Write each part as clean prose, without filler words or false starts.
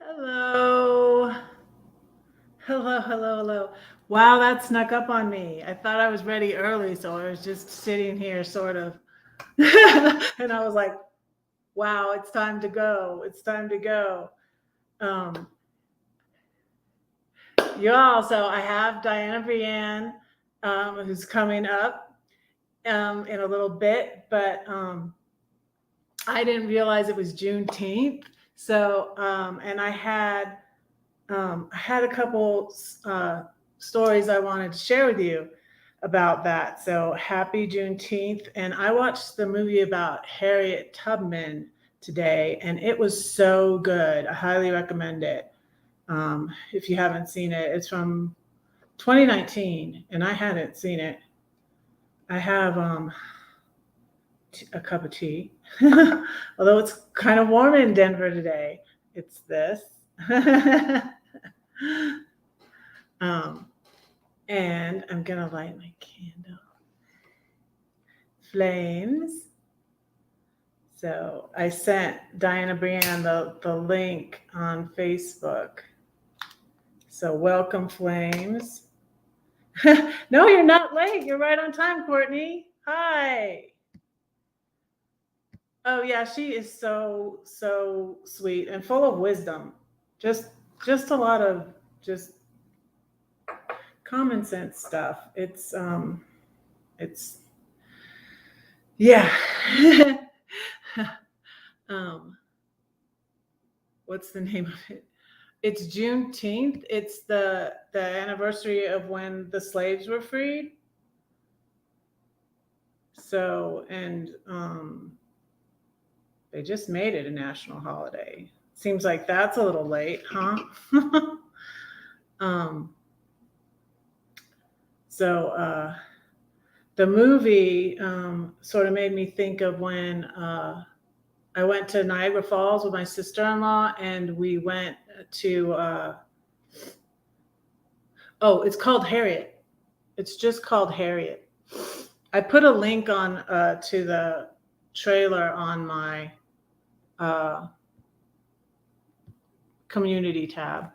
Hello. Hello, hello, hello. Wow, that snuck up on me. I thought I was ready early, so I was just sitting here sort of. And I was like, wow, it's time to go. It's time to go. Um, y'all, so I have Diana Brianne, who's coming up in a little bit, but I didn't realize it was Juneteenth. So, and I had a couple stories I wanted to share with you about that. So happy Juneteenth. And I watched the movie about Harriet Tubman today, and it was so good. I highly recommend it. If you haven't seen it, it's from 2019, and I hadn't seen it. I have a cup of tea, although it's kind of warm in Denver today. It's this. um, and I'm gonna light my candle. Flames. So I sent Diana Brianne the link on Facebook. So welcome, Flames. No, you're not late. You're right on time, Courtney. Hi. Oh yeah, she is so sweet and full of wisdom. Just just a lot of just common sense stuff. It's yeah. um what's the name of it? It's Juneteenth. It's the anniversary of when the slaves were freed. So and they just made it a national holiday. Seems like that's a little late, huh? um so the movie sort of made me think of when I went to Niagara Falls with my sister-in-law, and we went to it's called Harriet. It's just called Harriet. I put a link on to the trailer on my community tab.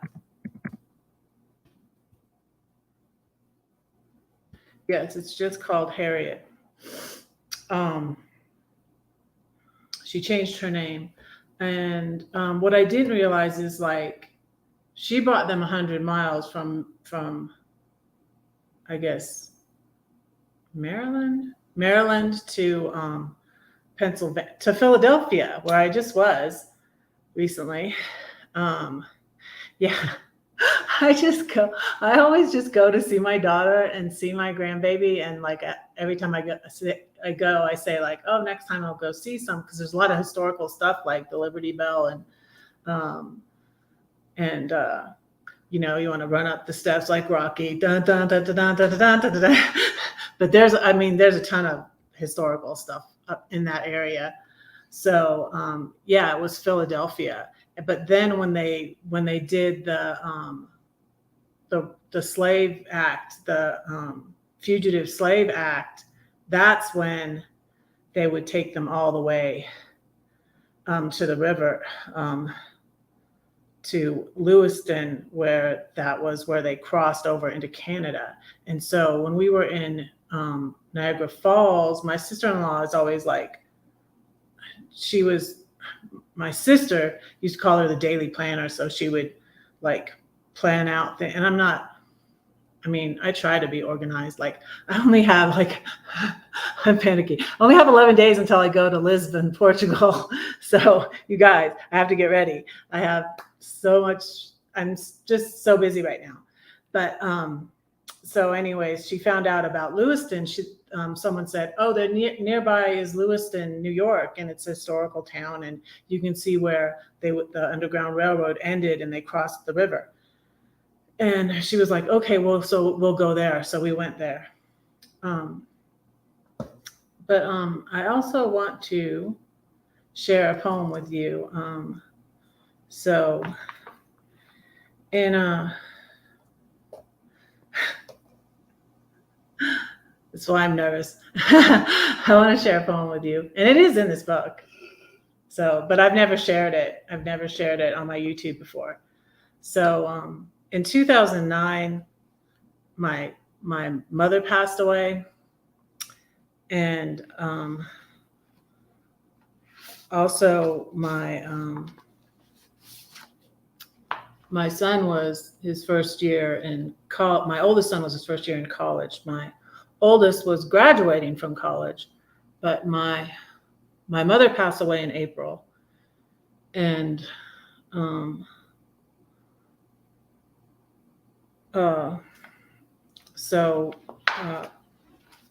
Yes, it's just called Harriet. She changed her name, and what I didn't realize is like she brought them 100 miles from I guess Maryland to Pennsylvania to Philadelphia, where I just was recently. Um, yeah, I just go. I always just go to see my daughter and see my grandbaby, and like every time I say like, oh, next time I'll go see some because there's a lot of historical stuff like the Liberty Bell um, and you want to run up the steps like Rocky, dun dun dun dun dun dun dun dun, dun, dun. But there's a ton of historical stuff up in that area. So yeah, it was Philadelphia. But then when they did the Slave Act, the Fugitive Slave Act, that's when they would take them all the way to the river, to Lewiston, where that was where they crossed over into Canada. And so when we were in Niagara Falls, my sister-in-law is always like, my sister used to call her the daily planner. So she would like plan out things. And I try to be organized. Like I only have I'm panicky. I only have 11 days until I go to Lisbon, Portugal. So you guys, I have to get ready. I have so much. I'm just so busy right now. But so anyways, she found out about Lewiston. Someone said, oh, nearby is Lewiston, New York, and it's a historical town, and you can see where the Underground Railroad ended, and they crossed the river. And she was like, okay, well, so we'll go there. So we went there. But I also want to share a poem with you. So that's why I'm nervous. I want to share a poem with you. And it is in this book. So, but I've never shared it. I've never shared it on my YouTube before. So in 2009, my mother passed away, and also my son was his first year in college. My oldest son was his first year in college. My oldest was graduating from college, but my mother passed away in April, and um, so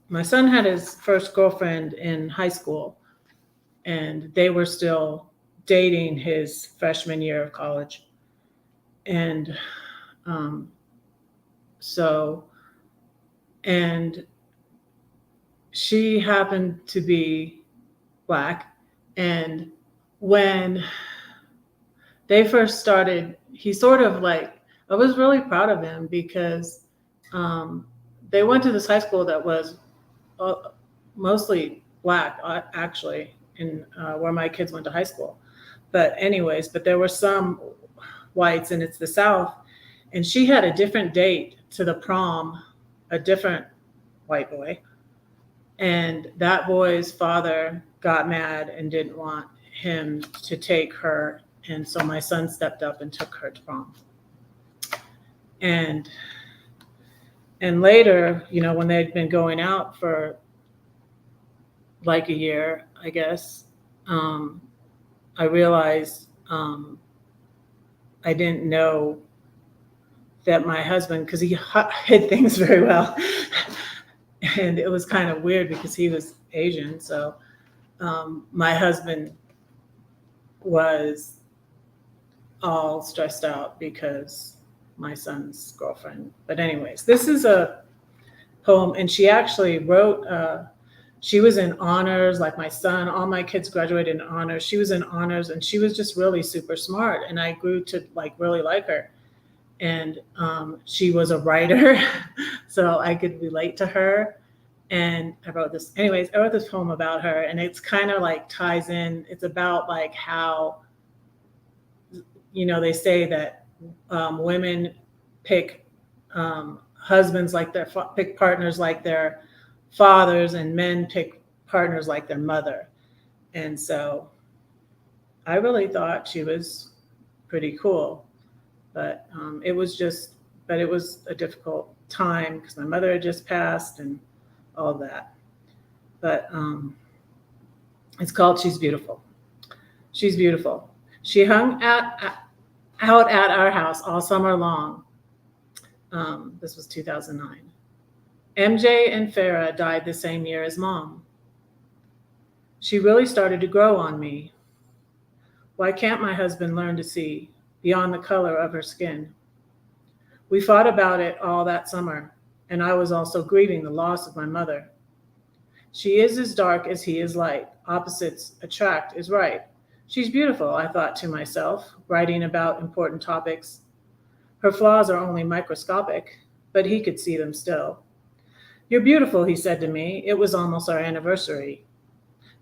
my son had his first girlfriend in high school, and they were still dating his freshman year of college. And so, and she happened to be Black. And when they first started, he sort of like, I was really proud of him because they went to this high school that was mostly Black, actually, in where my kids went to high school. But anyways, but there were some whites, and it's the South. And she had a different date to the prom, a different white boy. And that boy's father got mad and didn't want him to take her. And so my son stepped up and took her to prom. And later, you know, when they'd been going out for like a year, I guess, I realized I didn't know that my husband, because he hid things very well. And it was kind of weird because he was Asian. So my husband was all stressed out because my son's girlfriend. But anyways, this is a poem, and she actually wrote, she was in honors, like my son, all my kids graduated in honors. She was in honors, and she was just really super smart. And I grew to like really like her. And she was a writer, so I could relate to her. And I wrote this, anyways, I wrote this poem about her, and it's kind of like ties in. It's about like how, you know, they say that women pick husbands like pick partners like their fathers, and men pick partners like their mother. And so I really thought she was pretty cool. But it was a difficult time because my mother had just passed and all of that. But it's called She's Beautiful. She's beautiful. She hung out at our house all summer long. This was 2009. MJ and Farah died the same year as Mom. She really started to grow on me. Why can't my husband learn to see beyond the color of her skin? We fought about it all that summer, and I was also grieving the loss of my mother. She is as dark as he is light. Opposites attract is right. She's beautiful, I thought to myself, writing about important topics. Her flaws are only microscopic, but he could see them still. You're beautiful, he said to me. It was almost our anniversary.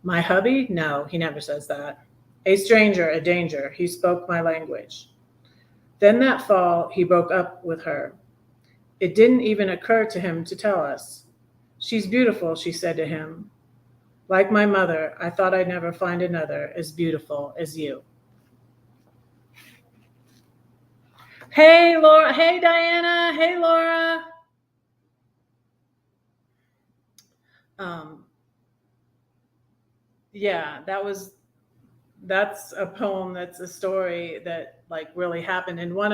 My hubby? No, he never says that. A stranger, a danger. He spoke my language. Then that fall, he broke up with her. It didn't even occur to him to tell us. She's beautiful, she said to him. Like my mother, I thought I'd never find another as beautiful as you. Hey, Laura. Hey, Diana. Hey, Laura. Yeah, that's a poem. That's a story that like really happened. And I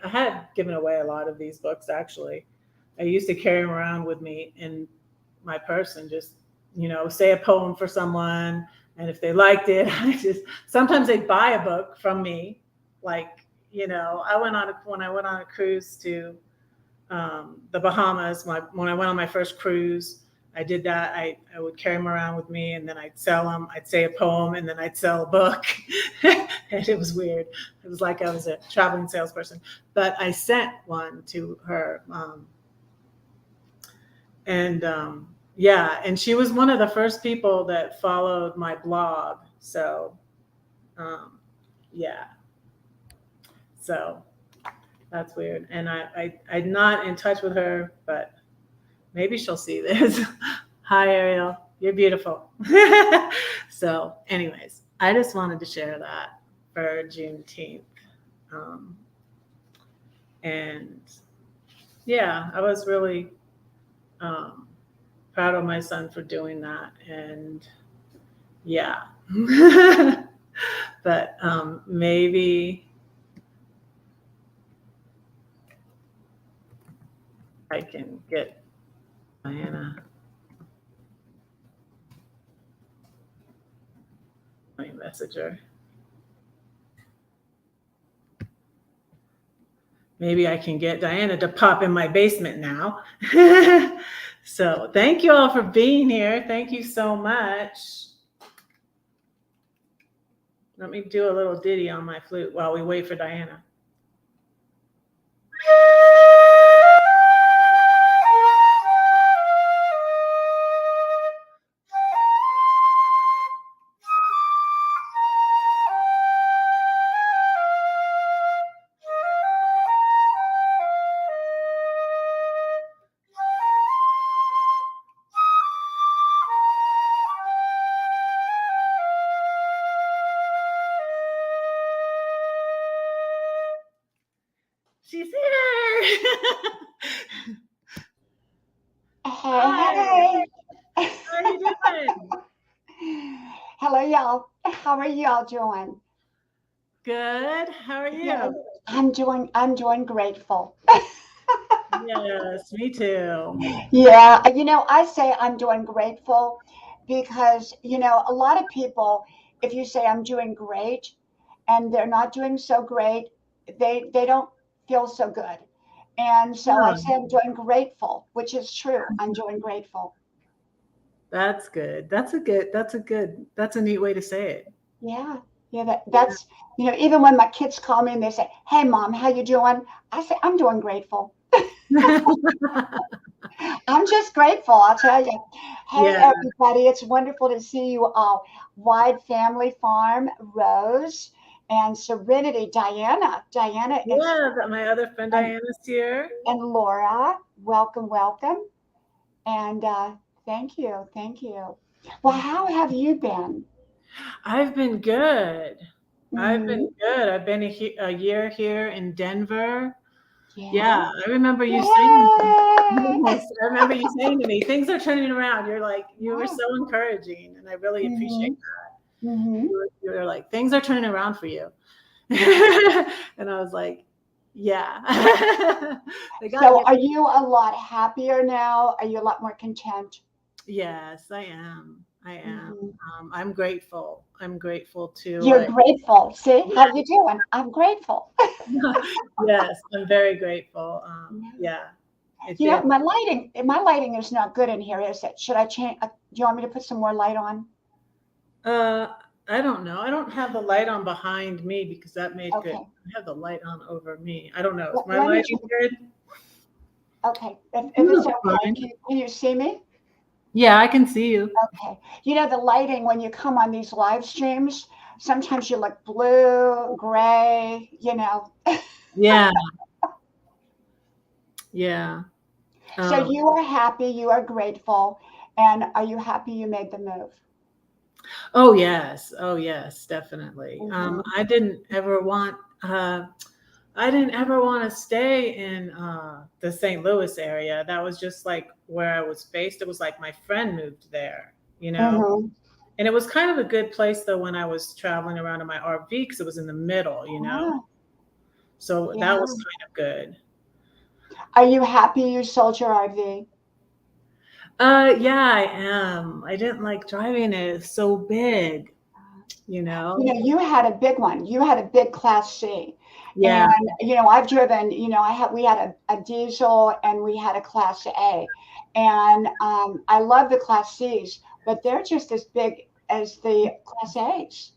had given away a lot of these books, actually. I used to carry them around with me in my purse and just, you know, say a poem for someone. And if they liked it, sometimes they'd buy a book from me. Like, you know, when I went on a cruise to the Bahamas, when I went on my first cruise, I did that. I would carry them around with me, and then I'd sell them. I'd say a poem, and then I'd sell a book. And it was weird. It was like I was a traveling salesperson. But I sent one to her. And she was one of the first people that followed my blog. So, yeah. So that's weird. And I'm not in touch with her, but maybe she'll see this. Hi, Ariel. You're beautiful. So, anyways, I just wanted to share that for Juneteenth. Um, and yeah, I was really um, proud of my son for doing that. And yeah. But maybe I can get Diana. My messenger. Maybe I can get Diana to pop in my basement now. So thank you all for being here. Thank you so much. Let me do a little ditty on my flute while we wait for Diana. She's here. Hi. Hey. How are you doing? Hello, y'all. How are y'all doing? Good. How are Good. you? I'm doing grateful. Yes, me too. Yeah, I say I'm doing grateful because, a lot of people, if you say I'm doing great and they're not doing so great, they don't feel so good. And so I Oh, say I'm doing grateful, which is true. I'm doing grateful. that's good. That's a neat way to say it. Yeah, yeah, that's even when my kids call me and they say, "Hey, mom, how you doing?" I say, "I'm doing grateful. I'm just grateful." I'll tell you. Hey, Yeah. everybody, it's wonderful to see you all. Wide Family Farm, Rose, and Serenity, Diana is, Yeah, that my other friend and, Diana's here. and Laura. Welcome, welcome, and thank you. Well, how have you been? I've been good. I've Hmm. been good. I've been a year here in Denver. Yeah. Yeah, I remember you saying, Yay! yes, I remember you saying to me, things are turning around. You're like, you were Yeah. so encouraging, and I really appreciate Mhm. Mhm. you were like, things are turning around for you. Yeah. And I was like, yeah. They got to So get, are you a lot happier now? Are you a lot more content? yes, I am. I am. Mhm. I'm grateful. I'm grateful to You're like, grateful. See how you doing? I'm grateful. yes, I'm very grateful. Yeah. Yeah, it feels. My lighting is not good in here, is it? Should I change? Do you want me to put some more light on? Uh, I don't know. I don't have the light on behind me because that made good. Okay. I have the light on over me. I don't know. Is my Let me. lighting good? Okay. If You it's look okay, fine. can you see me? Yeah, I can see you. Okay. The lighting when you come on these live streams, sometimes you look blue, gray. Yeah, yeah. So Um, you are happy, you are grateful, and are you happy you made the move? oh yes. Oh yes, definitely. Hmm. I didn't ever want. I didn't ever want to stay in the St. Louis area. That was just like where I was based. It was like my friend moved there, you know. Hmm. And it was kind of a good place though when I was traveling around in my RV because it was in the middle, you know. Ah, So that was yeah. kind of good. Are you happy you sold your RV? Yeah, I am. I didn't like driving it. It's so big, you know. You had a big one. You had a big Class C. Yeah, And, I've driven, we had a diesel and we had a Class A. And I love the Class Cs, but they're just as big as the Class A's.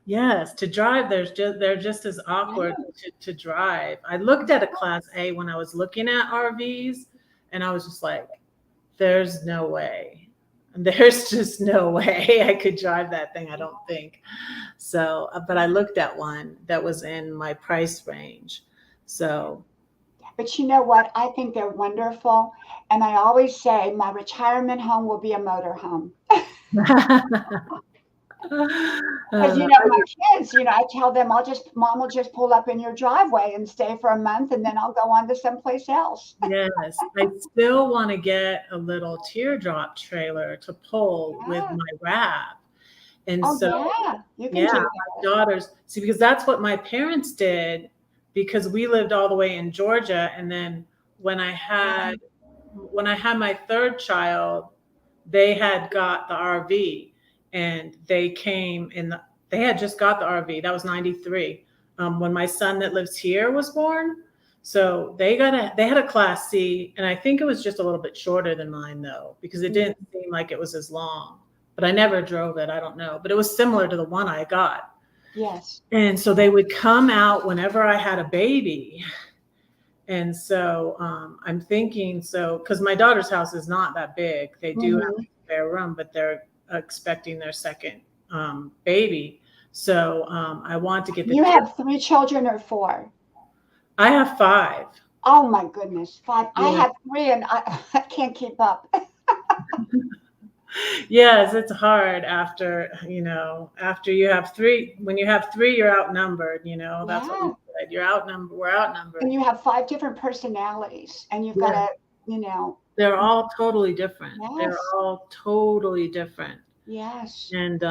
yes. To drive, they're just as awkward Yeah. to drive. I looked at a Class A when I was looking at RVs, and I was just like, "There's no way." There's just no way I could drive that thing, I don't think. So, but I looked at one that was in my price range. So, But you know what? I think they're wonderful. And I always say my retirement home will be a motor home. Because, uh, my kids, I tell them, mom will just pull up in your driveway and stay for a month and then I'll go on to someplace else. yes, I still want to get a little teardrop trailer to pull with Yeah. my wrap. And Oh, so, yeah. You can yeah, do my that. daughters, see, because that's what my parents did because we lived all the way in Georgia. And then when I had my third child, they had got the RV and they came in they had just got the RV. That was 93. When my son that lives here was born. So they had a class C, and I think it was just a little bit shorter than mine though, because it didn't seem like it was as long. But I never drove it. I don't know. But it was similar to the one I got. Yes. And so they would come out whenever I had a baby. And so I'm thinking, so because my daughter's house is not that big, they do have a spare room, but they're expecting their second baby. So I want to get the You kids. have 3 children or 4? I have 5. Oh my goodness, 5. I Yeah. have 3 and I can't keep up. Yes, it's hard after you have 3. When you have 3, you're outnumbered. That's what we Yeah. said. You're outnumbered. We're outnumbered. And you have 5 different personalities and you've got Yeah. to, They're all totally different. They're yes, all totally different. yes. And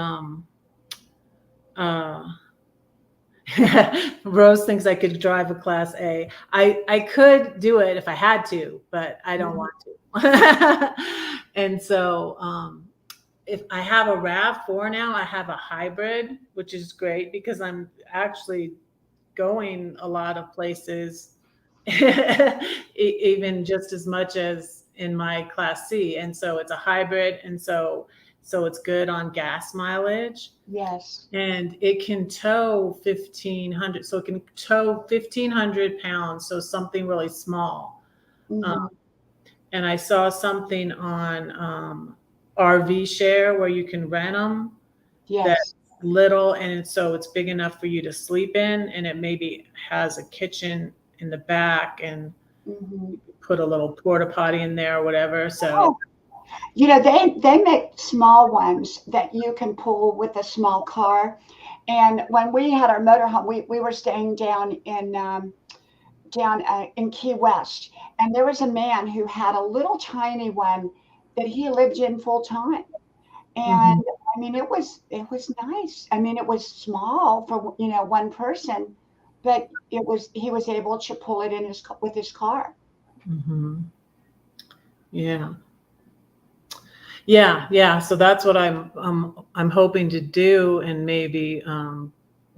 uh Rose thinks I could drive a class A. I could do it if I had to, but I don't want to. And so if I have a RAV4 now, I have a hybrid, which is great because I'm actually going a lot of places, even just as much as in my class C. And so it's a hybrid. And so it's good on gas mileage. Yes. And it can tow 1,500. So it can tow 1,500 pounds. So something really small. Mhm. And I saw something on RV Share where you can rent them Yes. that's little. And so it's big enough for you to sleep in. And it maybe has a kitchen in the back and Mhm. put a little porta potty in there or whatever. So, Oh, they make small ones that you can pull with a small car. And when we had our motorhome, we were staying down in Key West, and there was a man who had a little tiny one that he lived in full time. mhm. And I mean, it was nice. I mean, it was small for one person, but he was able to pull it in with his car. Mhm. Yeah. Yeah. So that's what I'm hoping to do, and maybe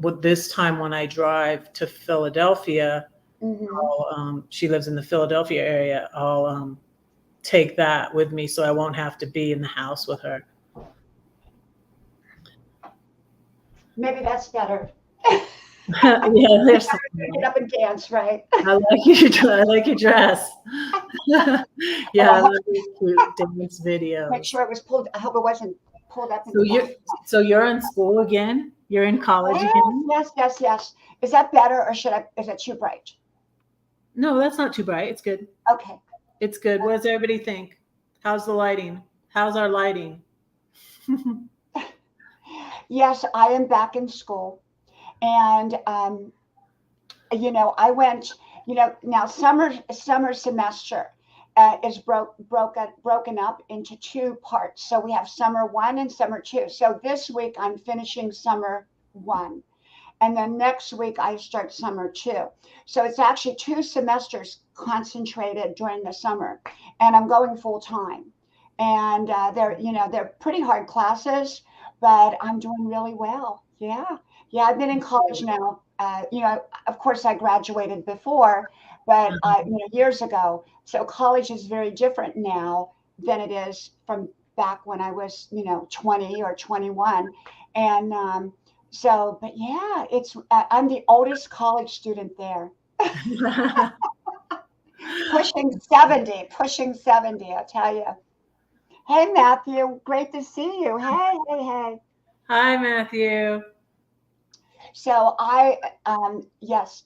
with this time when I drive to Philadelphia, Hmm. she lives in the Philadelphia area. I'll take that with me, so I won't have to be in the house with her. Maybe that's better. Yeah, there's Get up and dance, right? I like your dress. Oh, Yeah, I love these cute dance make videos. sure it was pulled. I hope it wasn't pulled up in So the back. you're in school again? You're in college Yes, again? yes, yes, yes. Is that better or is it too bright? No, that's not too bright. It's good. Okay. It's good. What does everybody think? How's the lighting? How's our lighting? Yes, I am back in school. And I went, now summer semester is broken up into 2 parts. So we have summer 1 and summer 2. So this week I'm finishing summer 1. And then next week I start summer 2. So it's actually 2 semesters concentrated during the summer, and I'm going full time. And they're pretty hard classes, but I'm doing really well. Yeah, yeah. I've been in college now. Of course, I graduated before, but years ago. So college is very different now than it is from back when I was 20 or 21, and so, but yeah, I'm the oldest college student there. Pushing 70, I tell you. Hey, Matthew. Great to see you. Hey, hey, hey. Hi, Matthew. So yes,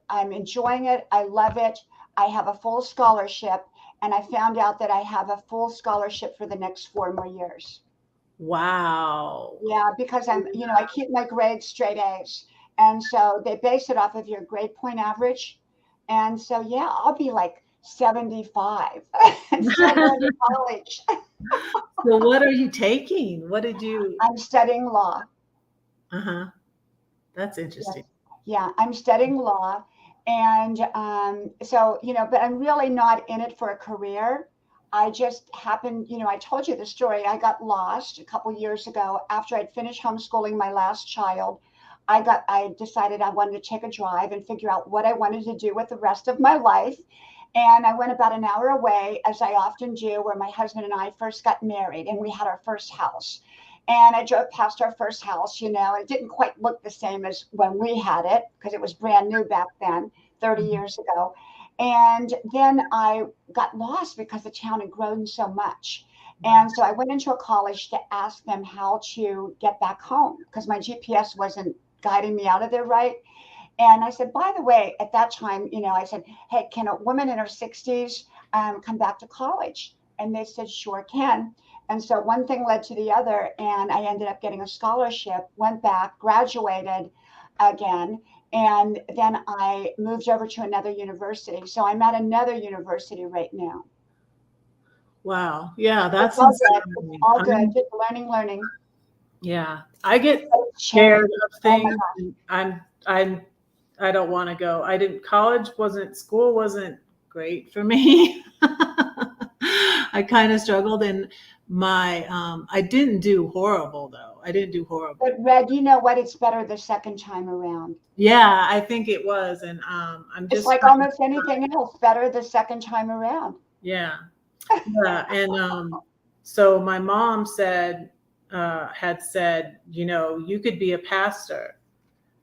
I'm enjoying it. I love it. I have a full scholarship, and I found out that I have a full scholarship for the next 4 more years. Wow. Yeah, because I keep my grades straight A's. And so they base it off of your grade point average. And so, yeah, I'll be like 75 and still going to college. So what are you taking? What did you? I'm studying law. Uh-huh. That's Yes. interesting. Yeah, I'm studying law. And so, but I'm really not in it for a career. I just happened, I told you the story. I got lost a couple years ago after I'd finished homeschooling my last child. I decided I wanted to take a drive and figure out what I wanted to do with the rest of my life. And I went about an hour away, as I often do, where my husband and I first got married and we had our first house. And I drove past our first house, it didn't quite look the same as when we had it because it was brand new back then, 30 Mhm. years ago. And then I got lost because the town had grown so much. Wow. And so I went into a college to ask them how to get back home because my GPS wasn't guiding me out of there right. And I said, by the way, at that time, I said, hey, can a woman in her 60s come back to college? And they said, sure can. And so one thing led to the other, and I ended up getting a scholarship, went back, graduated again, and then I moved over to another university. So I'm at another university right now. Wow. Yeah, It's that's all good. It's inspiring. all good. Just learning. Yeah, I get But it's scared changed. of Oh my things. God. And I don't want to go. School wasn't great for me. I kind of struggled and I didn't do horrible though. I didn't do horrible. But Red, you know what? It's better the second time around. Yeah, I think it was. And I'm It's just like almost anything else, better the second time around. yeah. Yeah, and so my mom had said, you could be a pastor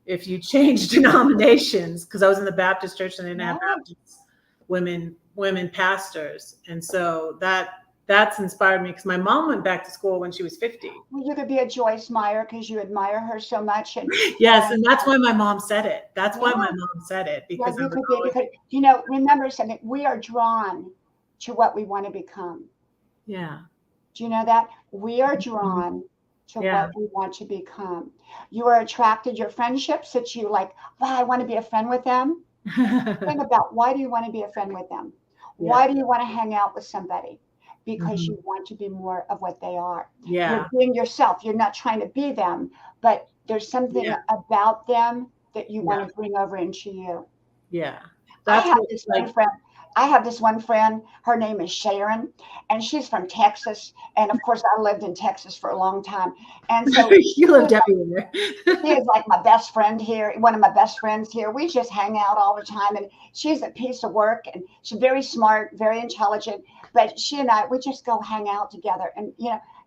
if you change denominations, because I was in the Baptist church and they didn't have Yeah. Baptist women pastors, and so that's inspired me because my mom went back to school when she was 50. Well, you could be a Joyce Meyer because you admire her so much. Yes, And and that's why my mom said it. That's why my yeah, mom said it yeah, because I you was could be always because, remember something, we are drawn to what we want to become. yeah. Do you know that? We are Mhm. drawn to Yeah. what we want to become. You are attracted, your friendships that you like, wow, I want to be a friend with them. Think about, why do you want to be a friend with them? Yeah. Why do you want to hang out with somebody? Because Mhm. you want to be more of what they are. You're Yeah. being yourself. You're not trying to be them, but there's something Yeah. about them that you Yeah. want to bring over into you. Yeah. I That's have what this one like friend. I have this one friend. Her name is Sharon, and she's from Texas. And of course, I lived in Texas for a long time. And so you lived everywhere. she is like my best friend here, one of my best friends here. We just hang out all the time, and she's a piece of work, and she's very smart, very intelligent. But she and I, we just go hang out together, and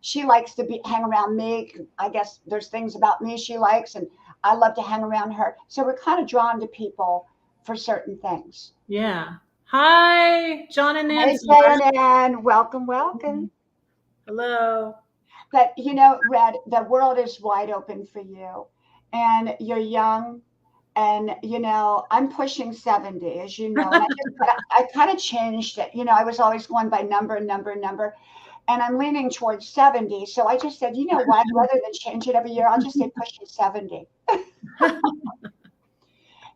she likes to be hang around me. I guess there's things about me she likes, and I love to hang around her. So we're kind of drawn to people for certain things. Yeah. Hi, John and Hey, Nancy. Diane, welcome, welcome. Hello. But Red, the world is wide open for you, and you're young. And I'm pushing 70, as you know, and I kind of changed it. I was always going by number, number, number, and I'm leaning towards 70. So I just said, you know what? Rather than change it every year, I'll just say pushing 70.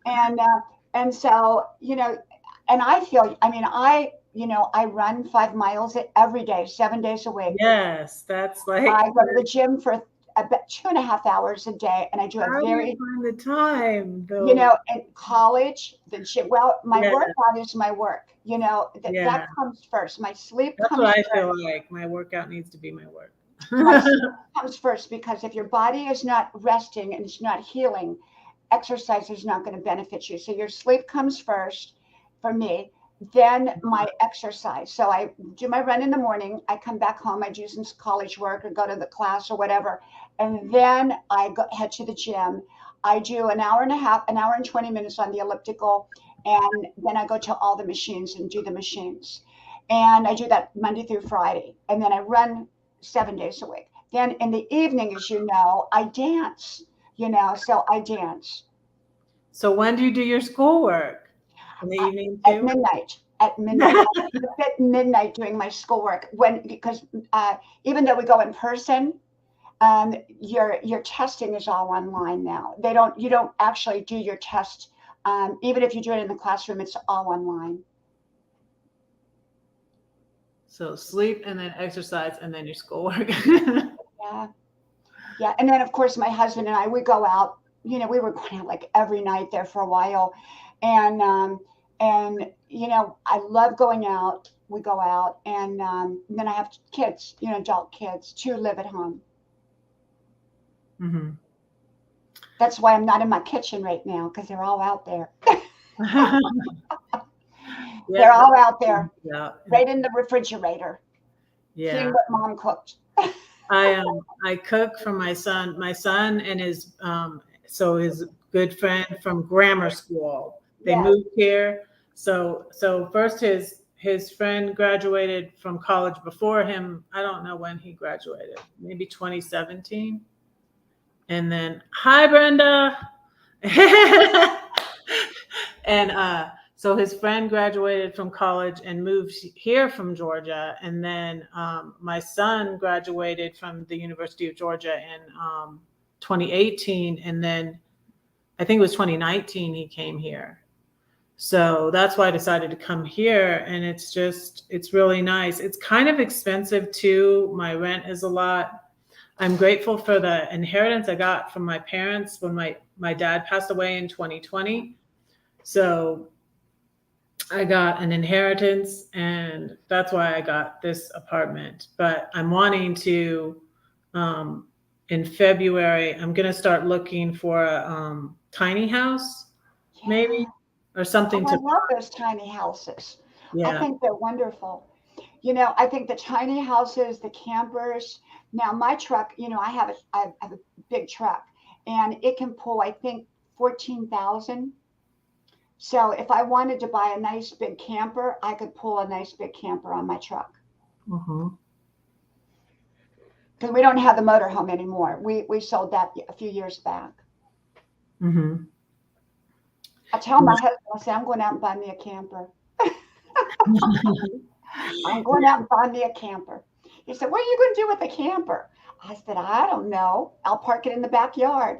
And so and I feel, I mean, I run 5 miles every day, 7 days a week. Yes, that's like, I go to the gym for about 2.5 hours a day, and I do a how do you very, find the time though? in college, the gym, well, my Yeah, workout is my work. That yeah. comes first. My sleep That's comes what I first. feel like. My workout needs to be my work. My sleep comes first because if your body is not resting and it's not healing, exercise is not going to benefit you. So your sleep comes first for me, then my exercise. So I do my run in the morning. I come back home. I do some college work or go to the class or whatever. And then head to the gym. I do an hour and a half, an hour and 20 minutes on the elliptical. And then I go to all the machines and do the machines. And I do that Monday through Friday. And then I run 7 days a week. Then in the evening, as you know, I dance, so I dance. So when do you do your schoolwork? In the Uh, evening at too? midnight. At midnight, I'm up at midnight doing my schoolwork. Because even though we go in person, your testing is all online now. You don't actually do your test. Even if you do it in the classroom, it's all online. So sleep and then exercise and then your schoolwork. Yeah, yeah. And then of course my husband and I, we go out. We were going out like every night there for a while, and I love going out. We go out, and then I have kids, adult kids, to live at home. Hmm. That's why I'm not in my kitchen right now because they're all out there. They're Yeah. all out there, Yeah. right in the refrigerator, seeing Yeah. what mom cooked. I cook for my son. My son and his good friend from grammar school. They Yes. moved here. So first his friend graduated from college before him. I don't know when he graduated. Maybe 2017. And then hi Brenda. And so his friend graduated from college and moved here from Georgia. And then my son graduated from the University of Georgia in 2018. And then I think it was 2019 he came here. So that's why I decided to come here. And it's really nice. It's kind of expensive too. My rent is a lot. I'm grateful for the inheritance I got from my parents when my dad passed away in 2020. So I got an inheritance, and that's why I got this apartment. But I'm wanting to, um, in February, I'm going to start looking for a tiny house, Yeah. maybe, or Oh, something I to, love those tiny houses. I yeah. think they're wonderful. I think the tiny houses, the campers. Now, my truck, I have a big truck, and it can pull, I think, 14,000. So if I wanted to buy a nice big camper, I could pull a nice big camper on my truck. Uh-huh. Because we don't have the motorhome anymore. We sold that a few years back. Mm-hmm. I tell my husband, I say, I'm going out and buy me a camper. I'm going out and buy me a camper. He said, what are you going to do with a camper? I said, I don't know. I'll park it in the backyard.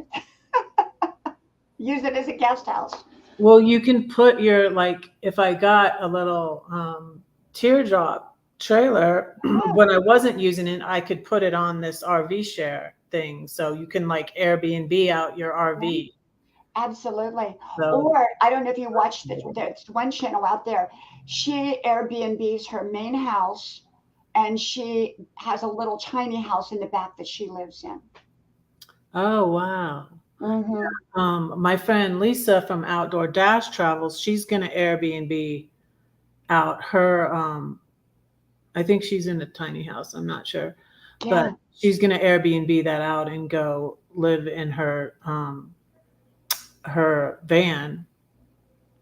Use it as a guest house. Well, you can put your, like, if I got a little teardrop trailer, Oh, when I wasn't using it, I could put it on this RV share thing. So you can like Airbnb out your yeah, RV. absolutely. So, Or I don't know if you watched there's one channel out there. She Airbnbs her main house, and she has a little tiny house in the back that she lives in. oh, wow. Hmm. My friend Lisa from Outdoor Dash Travels, she's going to Airbnb out her, I think she's in a tiny house. I'm not sure, but Yeah. she's going to Airbnb that out and go live in her van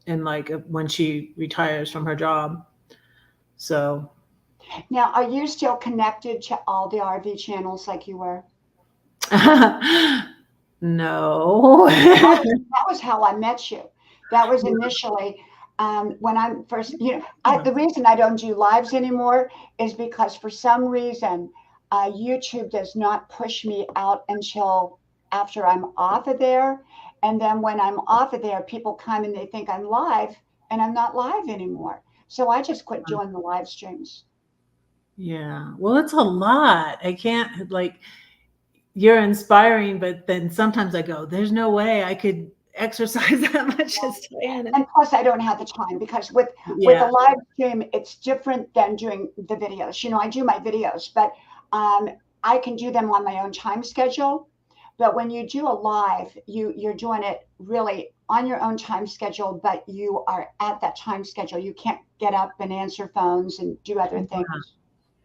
and like when she retires from her job. So Now, are you still connected to all the RV channels like you were? no. That was how I met you. That was initially when I first, the reason I don't do lives anymore is because for some reason, YouTube does not push me out until after I'm off of there. And then when I'm off of there, people come and they think I'm live, and I'm not live anymore. So I just quit doing the live streams. Yeah. Well, it's a lot. I can't like you're inspiring, but then sometimes I go, there's no way I could exercise that much as Diana. And plus I don't have the time because with a Yeah. live stream it's different than doing the videos. I do my videos, but um, I can do them on my own time schedule. But when you do a live, you're doing it really on your own time schedule, but you are at that time schedule. You can't get up and answer phones and do other things.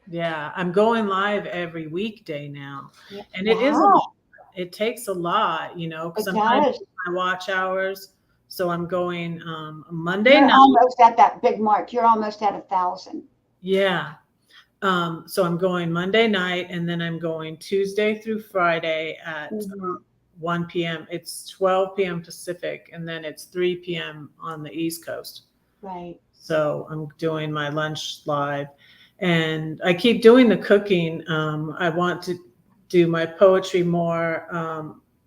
Yeah. I'm going live every weekday now. Yeah. And it is a lot. Wow, It takes a lot, because it I'm trying to does. do my watch hours. So I'm going Monday You're night. almost at that big mark. You're almost at 1,000. Yeah. So I'm going Monday night, and then I'm going Tuesday through Friday at Hmm. 1 p.m. It's 12 p.m. Pacific, and then it's 3 p.m. on the East Coast. Right. So I'm doing my lunch live, and I keep doing the cooking. I want to do my poetry more.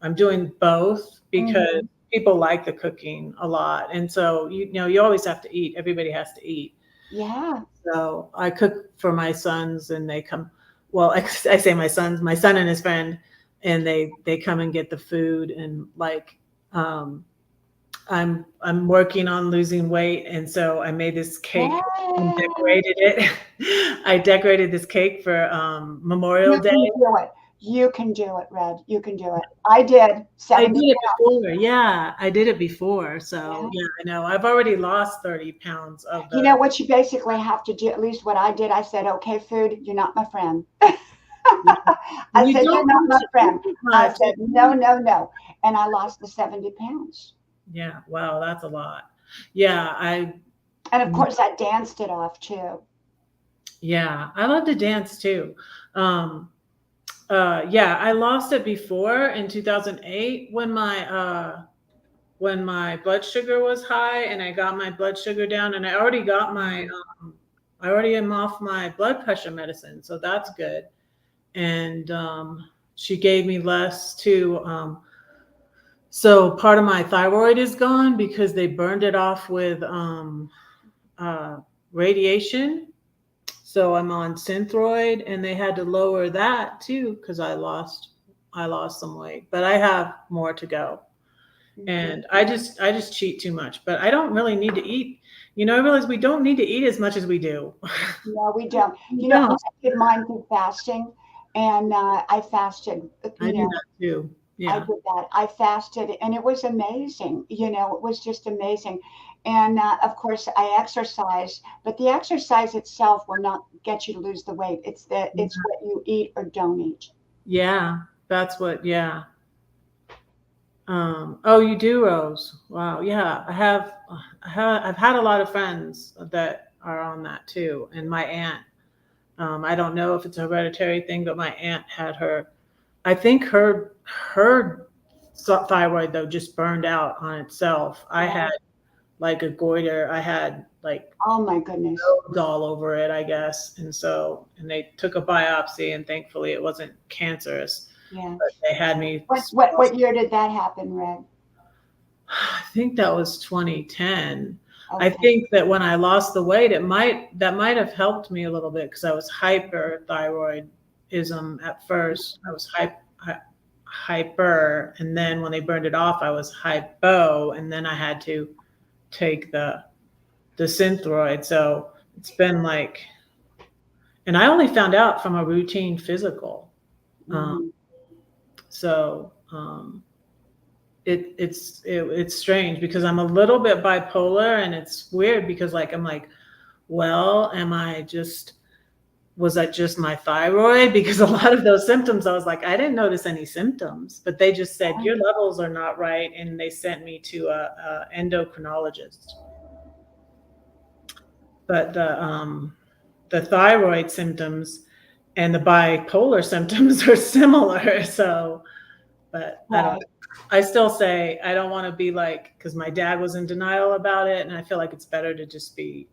I'm doing both because Hmm. people like the cooking a lot, and so you know you always have to eat. Everybody has to eat. Yeah. So I cook for my sons, and they come. Well, I say my son and his friend, and they come and get the food, and like um, I'm working on losing weight, and so I made this cake and Yay. decorated it. I decorated this cake for Memorial You Day. can do it. You can do it, Red. You can do it. I did I did 70 it pounds. before. Yeah, I did it before. So Yeah. yeah, I know. I've already lost 30 pounds of You know the. what you basically have to do, at least what I did, I said, okay, food, you're not my friend. I You said, you're don't not need my to eat friend. as I much. said, no, no, no. And I lost the 70 pounds. Yeah, wow, that's a lot. Yeah, And of course, I danced it off too. yeah, I love to dance too. Um, yeah, I lost it before in 2008 when my blood sugar was high, and I got my blood sugar down, and I already am off my blood pressure medicine, so that's good. And she gave me less too. So part of my thyroid is gone because they burned it off with uh, radiation. So I'm on Synthroid, and they had to lower that too because I lost some weight, but I have more to go. Mhm. And I just cheat too much, but I don't really need to eat. You know, I realize we don't need to eat as much as we do. No, we don't. We You know, I don't. did mine through fasting, and I fasted, I you do know, that too. I Yeah. did that. I fasted, and it was amazing. You know, it was just amazing. And of course, I exercise, but the exercise itself will not get you to lose the weight. It's what you eat or don't eat. Yeah. That's what, yeah. Oh, you do, Rose. Wow. Yeah. I've had a lot of friends that are on that too. And my aunt, I don't know if it's a hereditary thing, but my aunt had I think her thyroid though just burned out on itself. I Yeah. had like a goiter. I had like Oh my goodness. nodes all over it, I guess. And they took a biopsy, and thankfully it wasn't cancerous. Yeah. But they had me. What year did that happen, Red? I think that was 2010. I Okay. think that when I lost the weight, that might have helped me a little bit because I was hyperthyroidism at first. I was hyper, and then when they burned it off, I was hypo, and then I had to take the Synthroid. So it's been like, and I only found out from a routine physical. Um, Hmm. so it's strange because I'm a little bit bipolar, and it's weird because like I'm like, well, am I just was that just my thyroid? Because a lot of those symptoms, I was like, I didn't notice any symptoms, but they just said your levels are not right, and they sent me to a endocrinologist. But the thyroid symptoms and the bipolar symptoms are similar. So, but I don't. Right. I still say I don't want to be like because my dad was in denial about it, and I feel like it's better to just be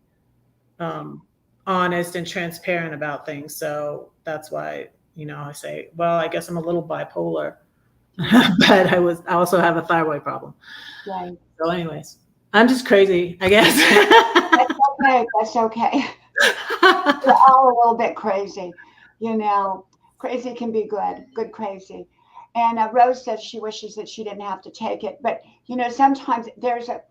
um, honest and transparent about things. So that's why I say, well, I guess I'm a little bipolar, Yeah. but I also have a thyroid problem. Right. So, anyways, I'm just crazy, I That's guess. okay. That's okay. We're all a little bit crazy, you know. Crazy can be good, good crazy. And Rose says she wishes that she didn't have to take it, but you know, sometimes there's a.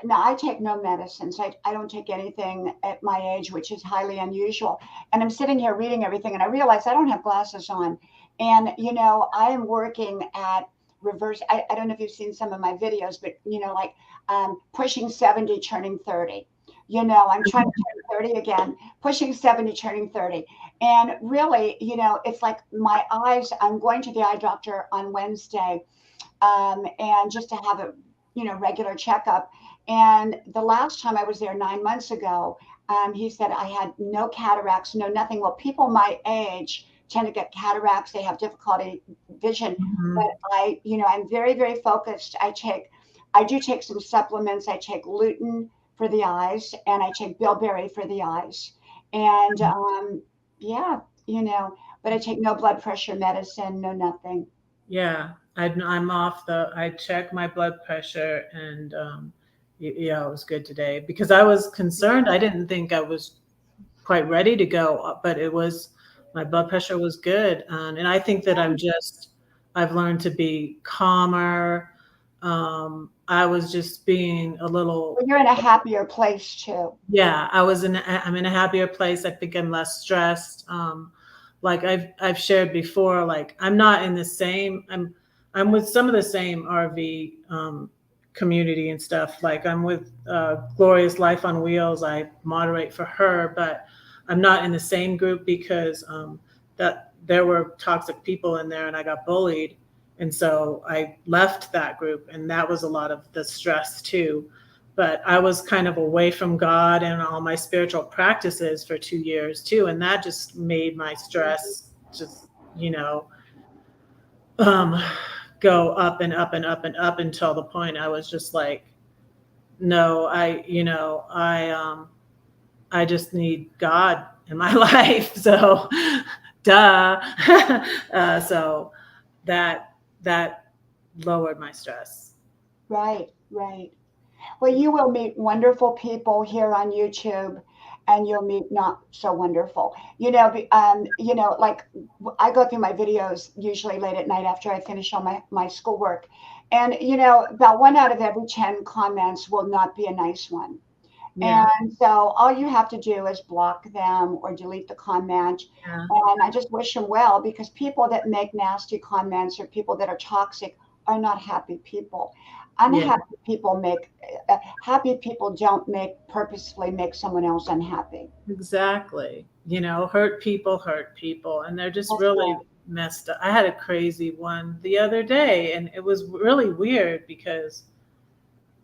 Now I take no medicines. I don't take anything at my age, which is highly unusual. And I'm sitting here reading everything, and I realize I don't have glasses on. And you know, I am working at reverse. I don't know if you've seen some of my videos, but you know, like pushing 70, turning 30. You know, I'm trying to turn 30 again, pushing 70, turning 30. And really, you know, it's like my eyes, I'm going to the eye doctor on Wednesday, and just to have a regular checkup. And the last time I was there 9 months ago, he said I had no cataracts, no nothing. Well, people my age tend to get cataracts. They have difficulty vision, but Mhm. I'm very, very focused. I do take some supplements. I take lutein for the eyes, and I take bilberry for the eyes. And yeah, but I take no blood pressure medicine, no nothing. Yeah, I'm off I checked my blood pressure and yeah, it was good today because I was concerned. I didn't think I was quite ready to go, but my blood pressure was good. And I think that I've learned to be calmer. I was just being a Well, little, you're in a happier place too. yeah, I'm in a happier place. I think I'm less stressed. Like I've shared before, like I'm not in the same, I'm with some of the same RV community and stuff. Like I'm with Glorious Life on Wheels. I moderate for her, but I'm not in the same group because that there were toxic people in there and I got bullied. And so I left that group, and that was a lot of the stress too. But I was kind of away from God and all my spiritual practices for 2 years too, and that just made my stress just, you know, um, go up and up and up and up until the point I was just like, no, I just need God in my life. So, duh. So that lowered my stress. Right, right. Well, you will meet wonderful people here on YouTube, and you'll meet not so wonderful. Like I go through my videos usually late at night after I finish all my schoolwork, and about 1 out of every 10 comments will not be a nice one. Yeah, And so all you have to do is block them or delete the comment. yeah, And I just wish them well, because people that make nasty comments or people that are toxic are not happy people. yeah. Unhappy people happy people don't purposefully make someone else unhappy. Exactly. Hurt people, and they're just That's really right. messed up. I had a crazy one the other day, and it was really weird because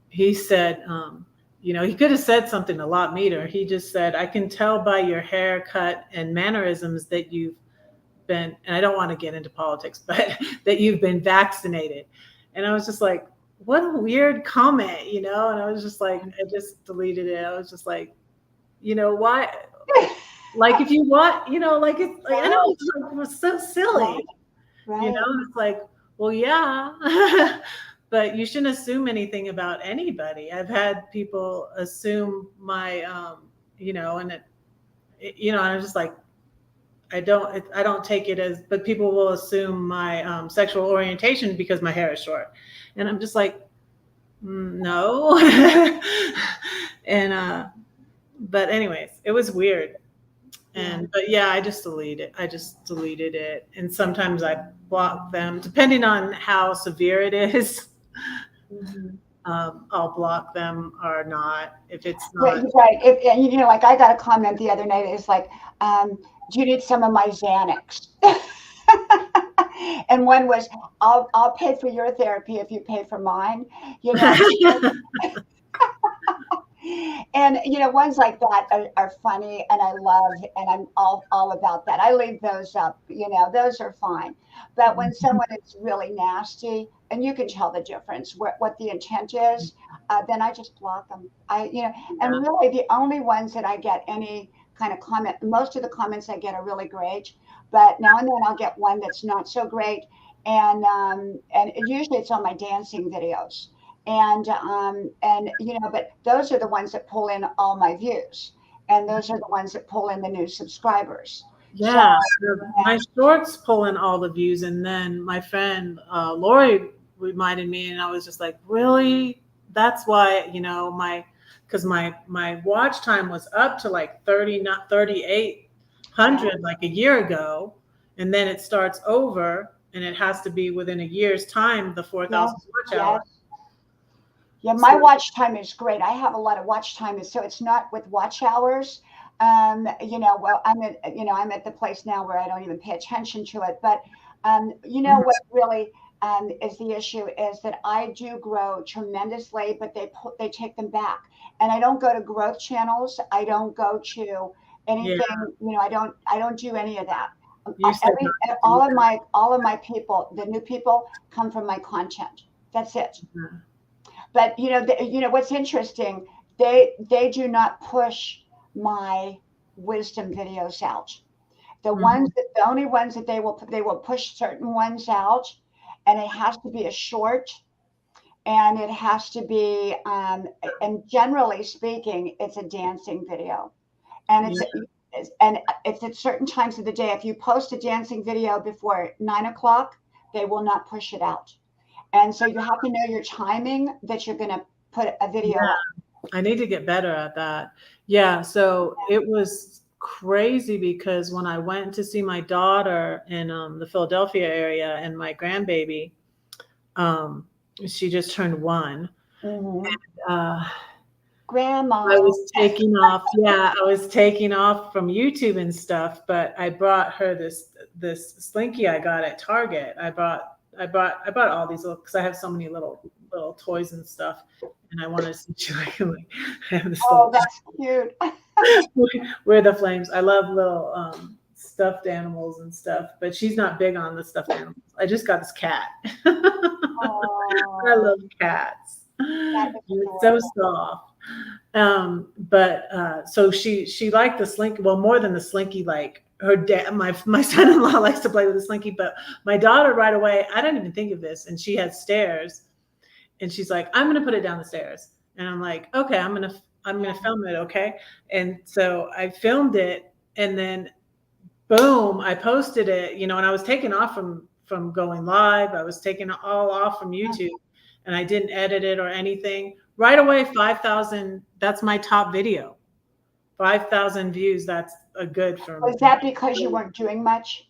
he said, he could have said something a lot meaner. He just said, I can tell by your haircut and mannerisms that you've been, and I don't want to get into politics, but that you've been vaccinated. And I was just like, what a weird comment. And I was just like, I just deleted it. I was just like, why? Like if you want, like it's like I know Right, it's like it was so right, silly, right. it's like, well, yeah, but you shouldn't assume anything about anybody. I've had people assume my, and and I'm just like, I don't take it as, but people will assume my sexual orientation because my hair is short, and I'm just like, no, and but anyways, it was weird. Yeah. But yeah, I just deleted it. And sometimes I block them depending on how severe it is. Mhm. I'll block them or not if it's Right, not. right. Like I got a comment the other night. It's like, do you need some of my Xanax? And one was, I'll pay for your therapy if you pay for mine. You know, and ones like that are funny, and I love, and I'm all about that. I leave those up. Those are fine. But when someone is really nasty, and you can tell the difference what the intent is, then I just block them. And Yeah, really the only ones that I get any kind of comment, most of the comments I get are really great, but now and then I'll get one that's not so great, and usually it's on my dancing videos, and but those are the ones that pull in all my views, and those are the ones that pull in the new subscribers. So yeah. yeah, My shorts pull in all the views, and then my friend Lori reminded me, and I was just like, really? That's why because my watch time was up to like 30, not 3,800 yeah, like a year ago, and then it starts over, and it has to be within a year's time the 4,000 yes, watch hour. yes. Yeah, my So watch time is great. I have a lot of watch time, so it's not with watch hours. Well, I'm at the place now where I don't even pay attention to it. But what really is the issue is that I do grow tremendously, but they take them back, and I don't go to growth channels. I don't go to Yeah. anything. I don't do any of that. You said not to do All of my people, the new people, come from my content. That's it. that. But what's interesting, they do not push my wisdom videos out. Mhm. The only ones that they will push certain ones out, and it has to be a short, and it has to be and generally speaking, it's a dancing video, and Yeah. it's at certain times of the day. If you post a dancing video before 9 o'clock, they will not push it out, and so you have to know your timing that you're going to put a video Yeah. up. I need to get better at that. Yeah. So it was crazy because when I went to see my daughter in the Philadelphia area and my grandbaby, um, she just turned 1. Hmm. Uh, I Grandma. was taking off. Yeah, I was taking off from YouTube and stuff, but I brought her this slinky I got at Target. I bought all these little because I have so many little toys and stuff, and I wanted to see if I can like have this little Oh, that's cute. where the flames. I love little stuffed animals and stuff, but she's not big on the stuffed animals. I just got this cat. I Oh, love cats. that is It's so adorable. soft. But so she liked the slinky. Well, more than the slinky, like her dad, my son-in-law likes to play with the slinky, but my daughter right away, I didn't even think of this, and she had stairs, and she's like, I'm gonna put it down the stairs, and I'm like, okay, I'm gonna Yeah. film it, okay, and so I filmed it, and then boom, I posted it, and I was taken off from going live. I was taken all off from YouTube, and I didn't edit it or anything. Right away, 5,000. That's my top video. 5,000 views. That's a good for Was that because you weren't doing much?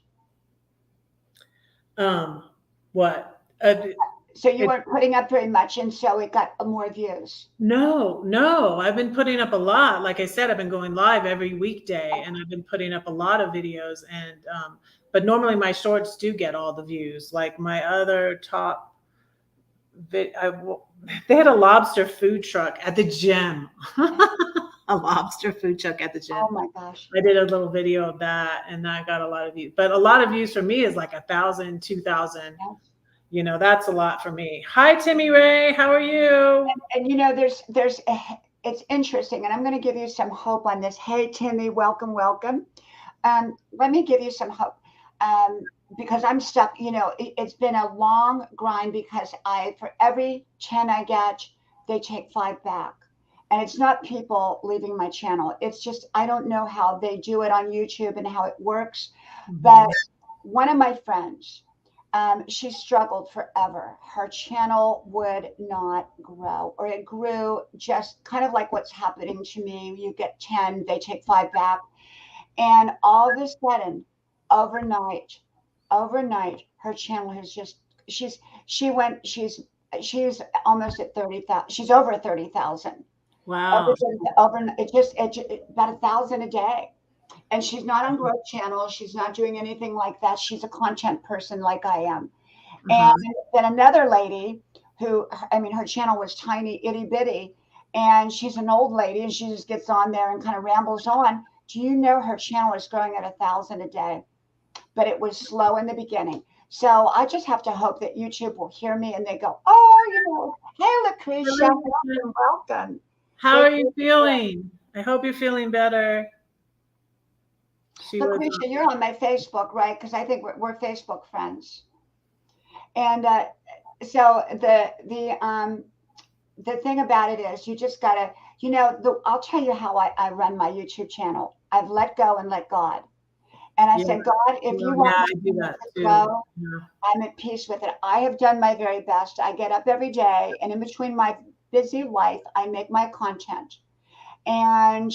um what? So you It, weren't putting up very much, and so it got more views. no, no. I've been putting up a lot. Like I said, I've been going live every weekday, and I've been putting up a lot of videos. And but normally my shorts do get all the views. Like my other top they had a lobster food truck at the gym. A lobster food truck at the Oh gym. my gosh. I did a little video of that, and that got a lot of views. But a lot of views for me is like 1,000, 2,000. Yes. That's a lot for me. Hi, Timmy Ray. How are you? And it's interesting, and I'm going to give you some hope on this. Hey, Timmy, welcome, welcome. Let me give you some hope. Because I'm stuck, it's been a long grind because for every 10 I get, they take 5 back. And it's not people leaving my channel. It's just, I don't know how they do it on YouTube and how it works. But Mhm. one of my friends, she struggled forever. Her channel would not grow, or it grew just kind of like what's happening to me. You get 10, they take 5 back. And all of a sudden, overnight, her channel has just she went she's almost at 30,000. She's over 30,000. Wow. About 1,000 a day. And she's not on growth channel. She's not doing anything like that. She's a content person like I am. And Uh-huh. then another lady who, I mean, her channel was tiny, itty bitty, and she's an old lady, and she just gets on there and kind of rambles on. Do you know her channel is growing at 1,000 a day? But it was slow in the beginning. So I just have to hope that YouTube will hear me and they go, oh, hey, Lucretia, welcome, welcome. How Good are to you see you. feeling? I hope you're feeling better. She was Lucretia, you're on my Facebook, right? Because I think we're Facebook friends. And so the thing about it is you just gotta, I'll tell you how I run my YouTube channel. I've let go and let God. And I yeah, said, God, if you yeah, want my I do channel that to too. grow, Yeah. I'm at peace with it. I have done my very best. I get up every day, and in between my busy life, I make my content. And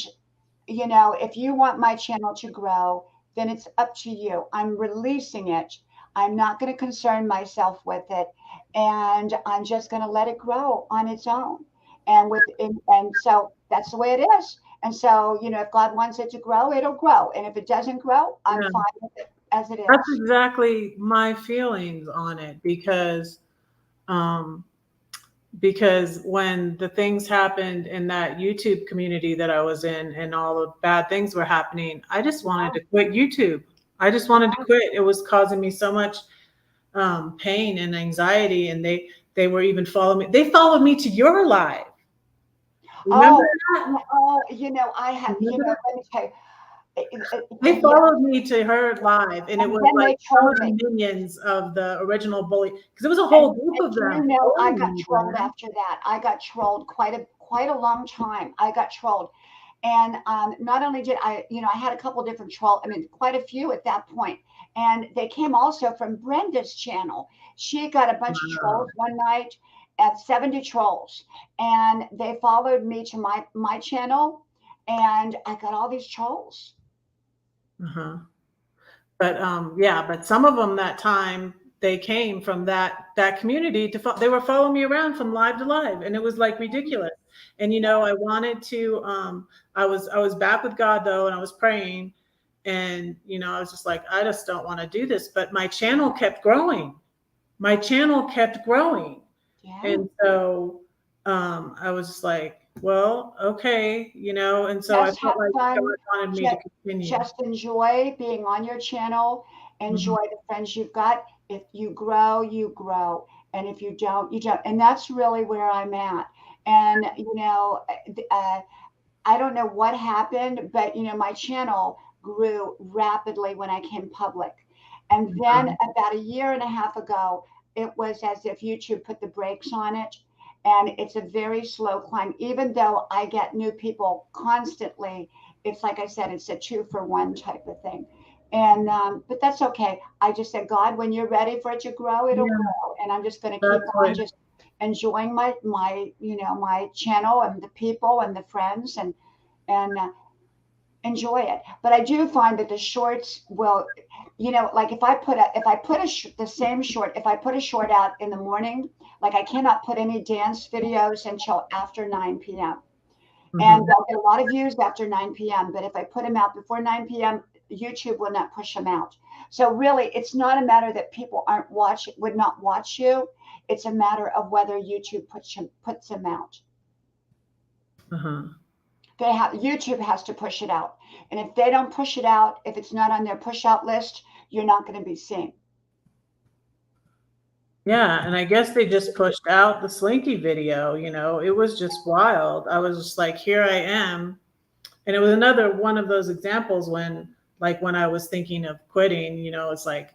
if you want my channel to grow, then it's up to you. I'm releasing it. I'm not going to concern myself with it, and I'm just going to let it grow on its own. And so that's the way it is. And so, if God wants it to grow, it'll grow. And if it doesn't grow, I'm Yeah. fine with it. as it That's is. exactly my feelings on it um, because when the things happened in that YouTube community that I was in and all the bad things were happening, I just wanted Yeah, to quit YouTube. I just wanted to yeah. quit. It was causing me so much pain and anxiety, and they were even following me. They followed me to your live. Remember Oh, that? oh, I have, Remember that? let me tell you, They yeah, followed me to her live, and it and was then like they some told of me. the minions of the original bully, because it was a And, whole group of do you them know I got bullying me, trolled Brian. after that? I got trolled quite a long time. I got trolled, and not only did I, I had a couple different troll. I mean, quite a few at that point, and they came also from Brenda's channel. She got a bunch of trolls Wow. one night at 70 trolls, and they followed me to my channel, and I got all these trolls. Uh-huh. But yeah, but some of them that time they came from that community they were following me around from live to live, and it was like ridiculous. And I wanted to I was back with God though, and I was praying, and I was just like, I just don't want to do this. But my channel kept growing. My channel kept growing. Yeah. And so I was just like, well, okay, and so I Just felt have like God fun. wanted me to Just, continue. just enjoy being on your channel. Mhm. Enjoy the friends you've got. If you grow, you grow. And if you don't, you don't. And that's really where I'm at. And, I don't know what happened, but, my channel grew rapidly when I came public. And then Mhm. about a year and a half ago, it was as if YouTube put the brakes on it. And it's a very slow climb. Even though I get new people constantly, it's like I said, it's a 2-for-1 type of thing. And but that's okay. I just said, God, when you're ready for it to grow, it'll Yeah, grow. And I'm just going to keep that's on what. just enjoying my channel and the people and the friends and enjoy it. But I do find that the shorts will, like the same short, if I put a short out in the morning, like I cannot put any dance videos until after 9 p.m. And Mhm. I'll get a lot of views after 9 p.m. But if I put them out before 9 p.m., YouTube will not push them out. So really, it's not a matter that people would not watch you. It's a matter of whether YouTube puts them out. Uh-huh. YouTube has to push it out. And if they don't push it out, if it's not on their push out list, you're not going to be seen. Yeah, and I guess they just pushed out the Slinky video, it was just wild. I was just like, here I am. And it was another one of those examples when I was thinking of quitting, it's like,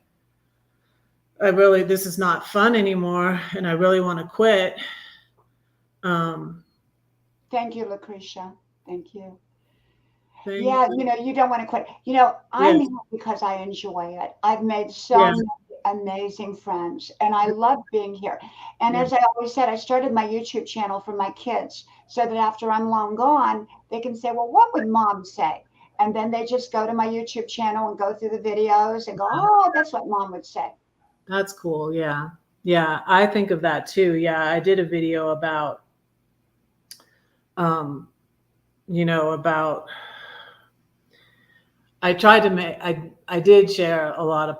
this is not fun anymore, and I really want to quit. Um, Thank you, Lucretia. Thank you. thing, Yeah, you don't want to quit. I'm yes, here because I enjoy it. I've made so yeah, many amazing friends, and I love being here. And yeah, as I always said, I started my YouTube channel for my kids so that after I'm long gone, they can say, well, what would mom say? And then they just go to my YouTube channel and go through the videos and go, oh, that's what mom would say. that's cool. Yeah, yeah, I think of that too. Yeah, I did a video um, about I tried to make I did share a lot of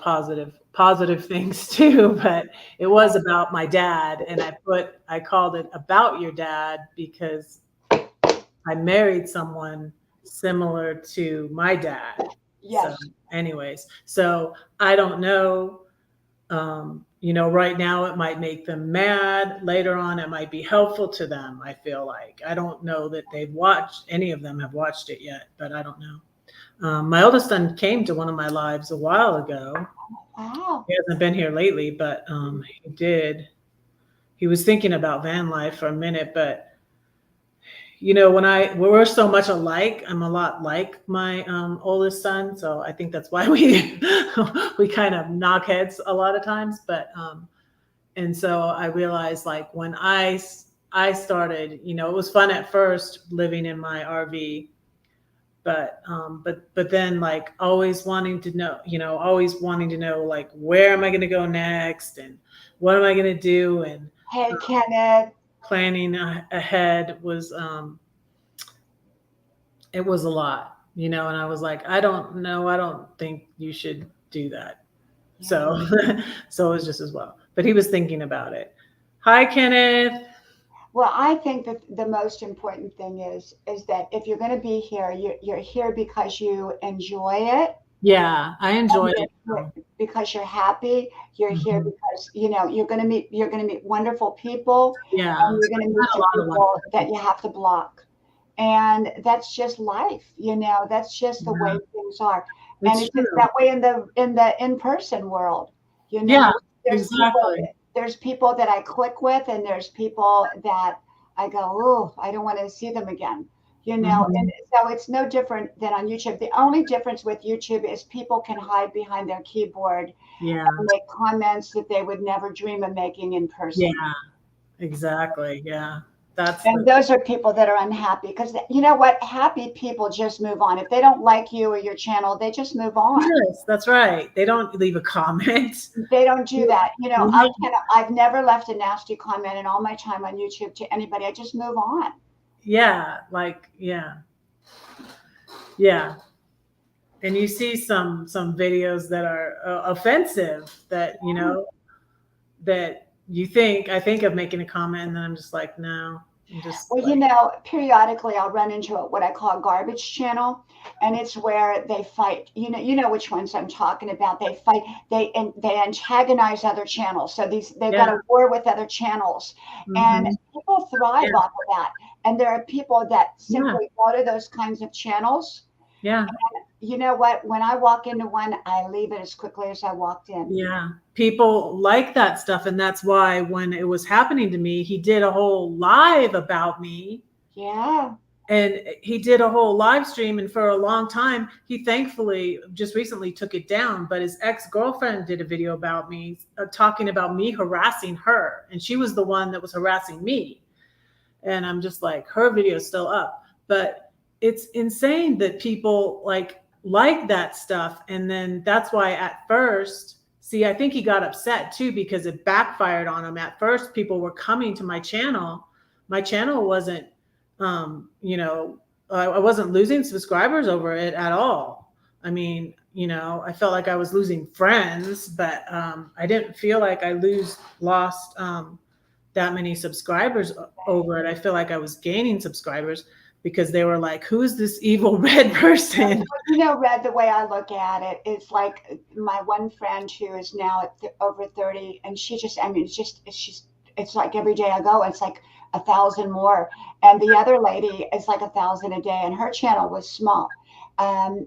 positive things too, but it was about my dad, and I called it about your dad because I married someone similar to my dad. So Yes. anyways, so I don't know, right now it might make them mad. Later on it might be helpful to them. I feel like I don't know that any of them have watched it yet, but I don't know. My oldest son came to one of my lives a while ago. Wow. He hasn't been here lately, but he did. He was thinking about van life for a minute, but we're so much alike. I'm a lot like my oldest son, so I think that's why we we kind of knock heads a lot of times. But and so I realized like when I started, it was fun at first living in my RV, but then like always wanting to know like where am I going to go next and what am I going to do, and Hey, Kenneth. planning ahead was it was a lot, and I was like, I don't know, I don't think you should do that. Yeah. So, so it was just as well. But he was thinking about it. Hi, Kenneth. Well, I think that the most important thing is that if you're going to be here, you're here because you enjoy it, Yeah, I and enjoyed it. you're here because you're happy. You're here Mhm. because you're going to meet wonderful people, Yeah, and you're going to I meet met a some lot of people wonderful that you people. have to block. And that's just life, that's just the way Yeah, things are. And it's it's just true. that way in the in-person world. Yeah, There's people exactly. there's people that I click with, and there's people that I go, oh, I don't want to see them again. And Hmm. so it's no different than on YouTube. The only difference with YouTube is people can hide behind their keyboard Yeah, and make comments that they would never dream of making in yeah, person. exactly. Yeah, that's And the those are people that are unhappy, because you know what? Happy people just move on. If they don't like you or your channel, they just move on. yes, that's right. They don't leave a comment. They don't do that. Mhm. I've never left a nasty comment in all my time on YouTube to anybody. I just move on. Yeah, like yeah. And you see some videos that are offensive that that you think I think of making a comment and then I'm just like no, I'm just Well, like periodically I'll run into what I call a garbage channel, and it's where they fight. You know which ones I'm talking about. They fight. They antagonize other channels. So they've got yeah, a war with other channels, and hmm, people yeah, thrive off of that. And there are people that yeah, simply go to those kinds of channels. yeah, You know what? When I walk into one, I leave it as quickly as I walked in. yeah. People like that stuff, and that's why when it was happening to me, he did a whole live about me. Yeah. And he did a whole live stream, and for a long time he thankfully just recently took it down, but his ex-girlfriend did a video about me, talking about me harassing her, and she was the one that was harassing me. And I'm just like, her video is still up. But it's insane that people like that stuff. And then that's why at first, see, I think he got upset too because it backfired on him. At first people were coming to my channel. My channel wasn't you know, I wasn't losing subscribers over it at all. I mean, I felt like I was losing friends, but I didn't feel like I lost that many subscribers Right. over it. I feel like I was gaining subscribers because they were like, "Who is this evil red person?" Red, the way I look at it is like my one friend who is now at over 30, and she just, I mean, it's like every day I go, it's like 1,000 more. And the other lady is like 1,000 a day, and her channel was small. And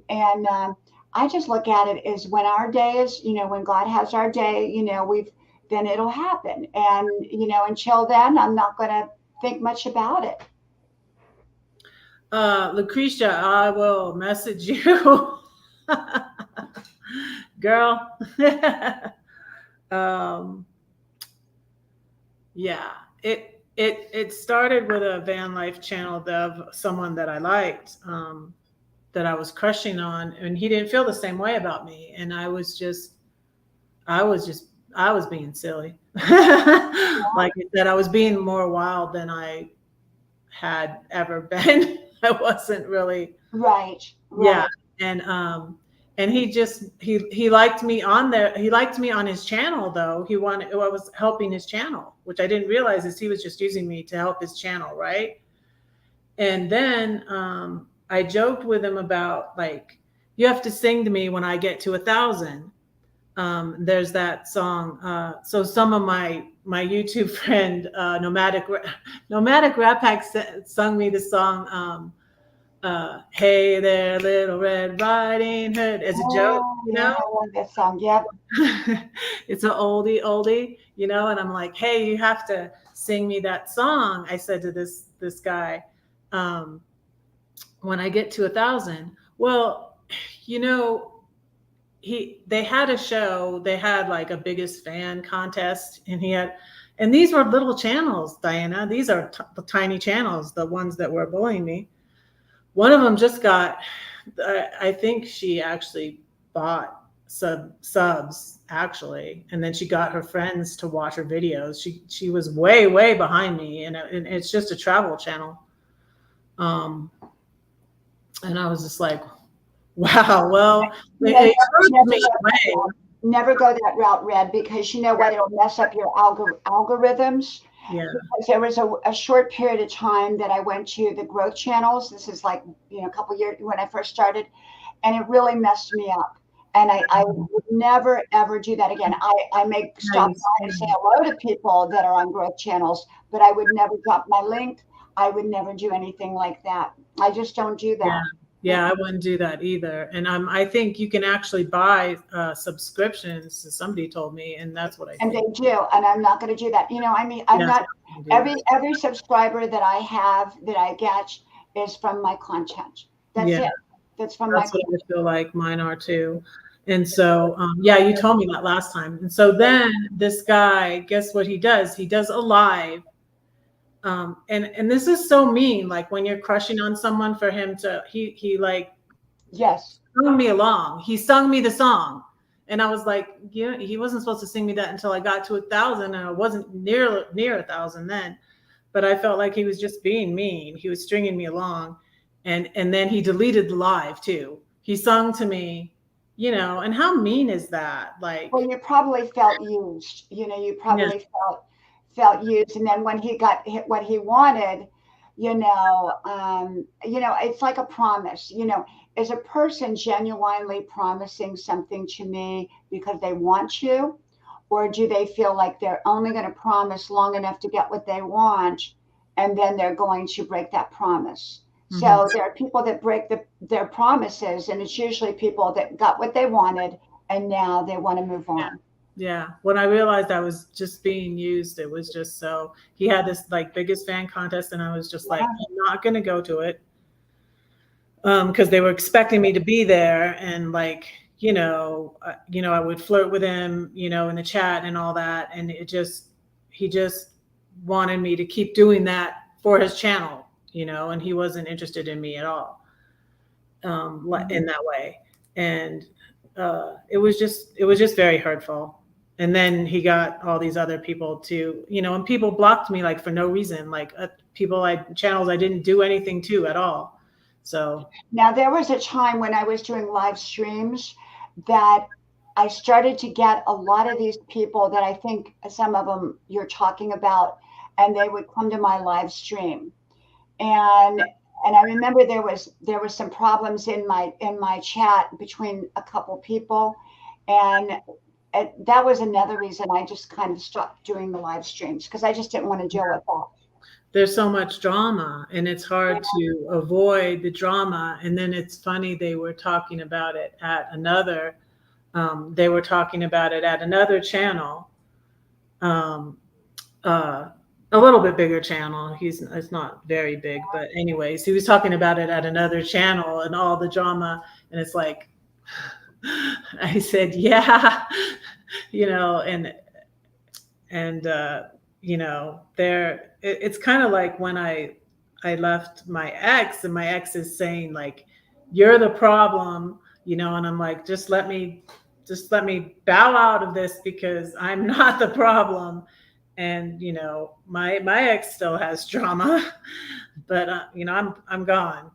I just look at it as when our day is, when God has our day, then it'll happen. And, until then, I'm not going to think much about it. Lucretia, I will message you. Girl. um, yeah, it started with a van life channel of someone that I liked, that I was crushing on, and he didn't feel the same way about me, and I was just I was being silly. Like I said, I was being more wild than I had ever been. I wasn't really, Right, yeah. right. And he liked me on there. He liked me on his channel though. I was helping his channel, which I didn't realize is he was just using me to help his channel, right? And then I joked with him about like, you have to sing to me when I get to 1,000. There's that song. So some of my YouTube friend, Nomadic Rap Pack, sung me the song, "Hey There, Little Red Riding Hood," as a joke, Oh, yeah, I love that song. Yep. It's an oldie, and I'm like, hey, you have to sing me that song. I said to this guy, um, when I get to 1,000. Well, you know, they had a show. They had like a biggest fan contest, and these were little channels, Diana. These are tiny channels, the ones that were bullying me. One of them just got, I think she actually bought subs actually, and then she got her friends to watch her videos. She was way behind me, and it's just a travel channel. Um, and I was just like, Wow. Well, You know, it hurt never me go in a that way. route. Never go that route, Red, because you know what? It'll mess up your algorithms. Yeah. Because there was a short period of time that I went to the growth channels. This is like, a couple years when I first started, and it really messed me up. And I would never ever do that again. I may stop Nice. by and say hello to people that are on growth channels, but I would never drop my link. I would never do anything like that. I just don't do Yeah. that. Yeah, I wouldn't do that either. And I think you can actually buy subscriptions. Somebody told me, and that's what I And did. they do, and I'm not going to do that. I mean, I'm Yes, not I can do that. every subscriber that I have that I get is from my content. That's Yeah, it. That's from my that's what content. I feel like mine are too. And so, yeah, you told me that last time. And so then this guy, guess what he does? He does a live. And this is so mean. Like when you're crushing on someone, for him to he like Yes. sung me along. He sung me the song. And I was like, yeah, he wasn't supposed to sing me that until I got to 1,000, and I wasn't near 1,000 then. But I felt like he was just being mean. He was stringing me along, and then he deleted the live too. He sung to me, and how mean is that? Well, Like, you probably felt used. You yeah, probably felt used, and then when he got what he wanted, it's like a promise. Is a person genuinely promising something to me because they want to, or do they feel like they're only going to promise long enough to get what they want, and then they're going to break that promise? hmm, So there are people that break their promises, and it's usually people that got what they wanted and now they want to move yeah, on. yeah. When I realized I was just being used, it was just so. He had this like biggest fan contest, and I was just like, Yeah. I'm not gonna go to it. Because they were expecting me to be there, and like, I would flirt with him, in the chat and all that, and he just wanted me to keep doing that for his channel, and he wasn't interested in me at all, in Mhm. that way. And it was just very hurtful. And then he got all these other people to, and people blocked me like for no reason, like people, like channels I didn't do anything to at all. So Now, there was a time when I was doing live streams that I started to get a lot of these people that I think some of them you're talking about, and they would come to my live stream. And I remember there was some problems in my chat between a couple people, and that was another reason I just kind of stopped doing the live streams because I just didn't want to deal with that. there's so much drama, and it's hard to avoid the drama. And then it's funny, they were talking about it at another channel, um, uh, a little bit bigger channel. It's not very big, but anyways, he was talking about it at another channel and all the drama. And it's like, I said, yeah, and it's kind of like when I left my ex, and my ex is saying like, you're the problem, and I'm like, just let me bow out of this, because I'm not the problem. And my ex still has drama, but I'm gone.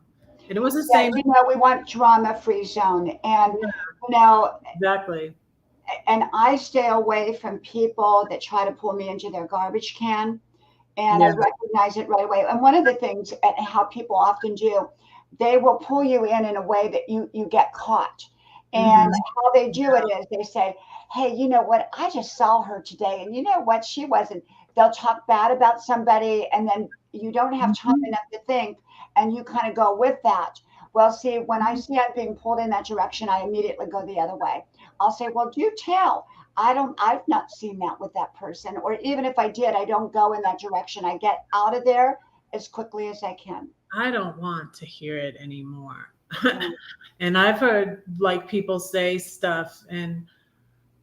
And it was the Yeah, same. we want drama-free zone, and Yeah, you know, exactly. and I stay away from people that try to pull me into their garbage can, and I Yeah. recognize it right away. And one of the things and how people often do, they will pull you in a way that you get caught. And Hmm. how they do it is they say, "Hey, you know what? I just saw her today, and you know what? She wasn't." They'll talk bad about somebody, and then you don't have time Hmm. enough to think, and you kind of go with that. Well, see, when I see I'm being pulled in that direction, I immediately go the other way. I'll say, "Well, do tell. I've not seen that with that person." Or even if I did, I don't go in that direction. I get out of there as quickly as I can. I don't want to hear it anymore. Yeah. And I've heard like people say stuff, and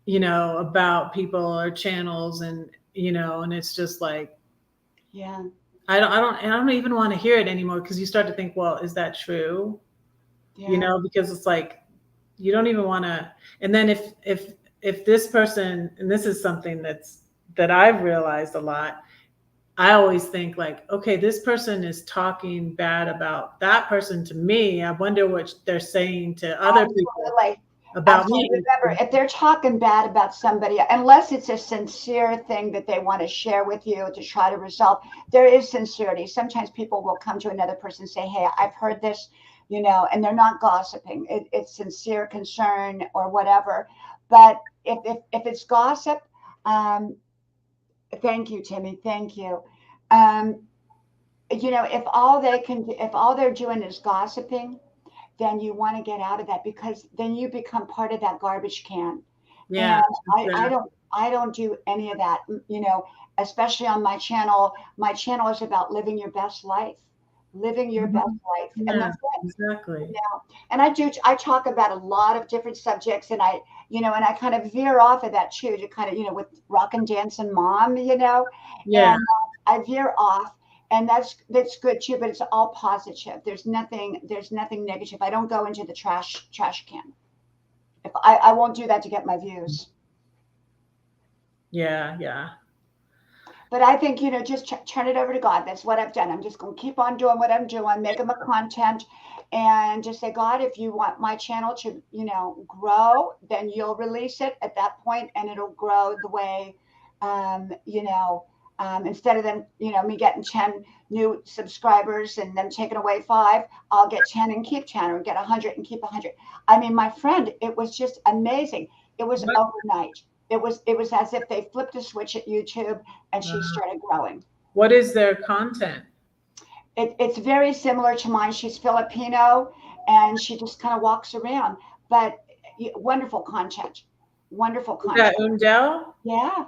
about people or channels, and it's just like, Yeah. I don't even want to hear it anymore, because you start to think, well, is that true? Yeah. Because it's like, you don't even want to. And then if this person, and this is something that I've realized a lot, I always think like, okay, this person is talking bad about that person to me. I wonder what they're saying to other people Absolutely. about Absolutely. me. Remember, if they're talking bad about somebody, unless it's a sincere thing that they want to share with you to try to resolve, there is sincerity. Sometimes people will come to another person and say, "Hey, I've heard this," and they're not gossiping. It's sincere concern or whatever. But if it's gossip, um, thank you, Timmy. Thank you. Um, if all they're doing is gossiping, then you want to get out of that because then you become part of that garbage can. Yeah, And I sure. don't do any of that, especially on my channel. My channel is about living your best life, living your best Mhm. life. And Yeah, that's it. exactly. And I talk about a lot of different subjects and I kind of veer off of that too, to kind of, with rock and dance and mom, Yeah, and I veer off and that's good too, but it's all positive. There's nothing negative. I don't go into the trash can. If I won't do that to get my views. yeah, yeah. But I think, just turn it over to God. That's what I've done. I'm just going to keep on doing what I'm doing, making my content, and just say, God, if you want my channel to, grow, then you'll release it at that point, and it'll grow the way, instead of them, me getting 10 new subscribers and them taking away 5, I'll get 10 and keep 10, or get 100 and keep 100. I mean, my friend, it was just amazing. It was What, overnight. It was as if they flipped a switch at YouTube and she uh, started growing. what is their content? It's very similar to mine. She's Filipino and she just kind of walks around, but wonderful content. Wonderful Is that content. Undel? Yeah.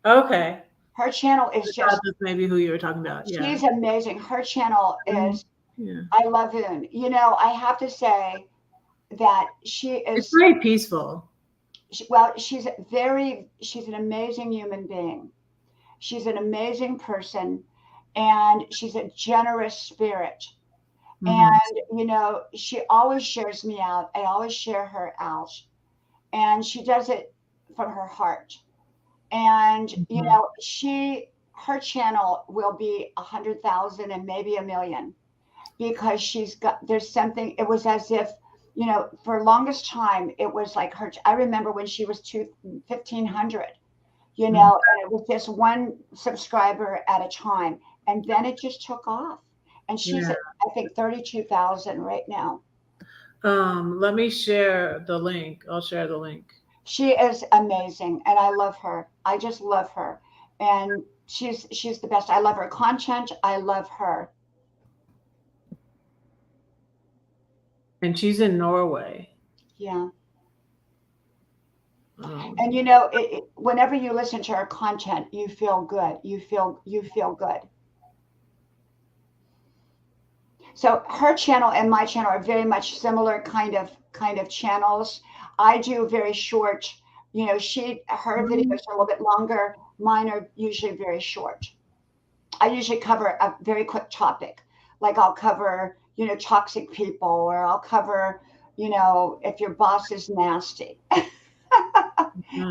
Okay. Her channel I is thought just, that's maybe who you were talking about. Yeah. she's amazing. Her channel Mhm. is, Yeah. I love Un. I have to say that she It's is, very peaceful. well, she's an amazing human being. She's an amazing person and she's a generous spirit. Hmm. And, she always shares me out. I always share her out. And she does it from her heart. And, Hmm. her channel will be 100,000 and maybe a million because there's something, it was as if, for longest time, it was like I remember when she was 1,500, Hmm. and it was just one subscriber at a time. And then it just took off. And she's Yeah. at, I think, 32,000 right now. Let me share the link. I'll share the link. She is amazing, and I love her. I just love her. And she's the best. I love her content. I love her. And she's in Norway. Yeah. And Um, whenever you listen to her content, you feel good. You feel good. So her channel and my channel are very much similar kind of channels. I do very short, her videos are a little bit longer. Mine are usually very short. I usually cover a very quick topic. Like I'll cover, toxic people, or I'll cover, if your boss is nasty. uh,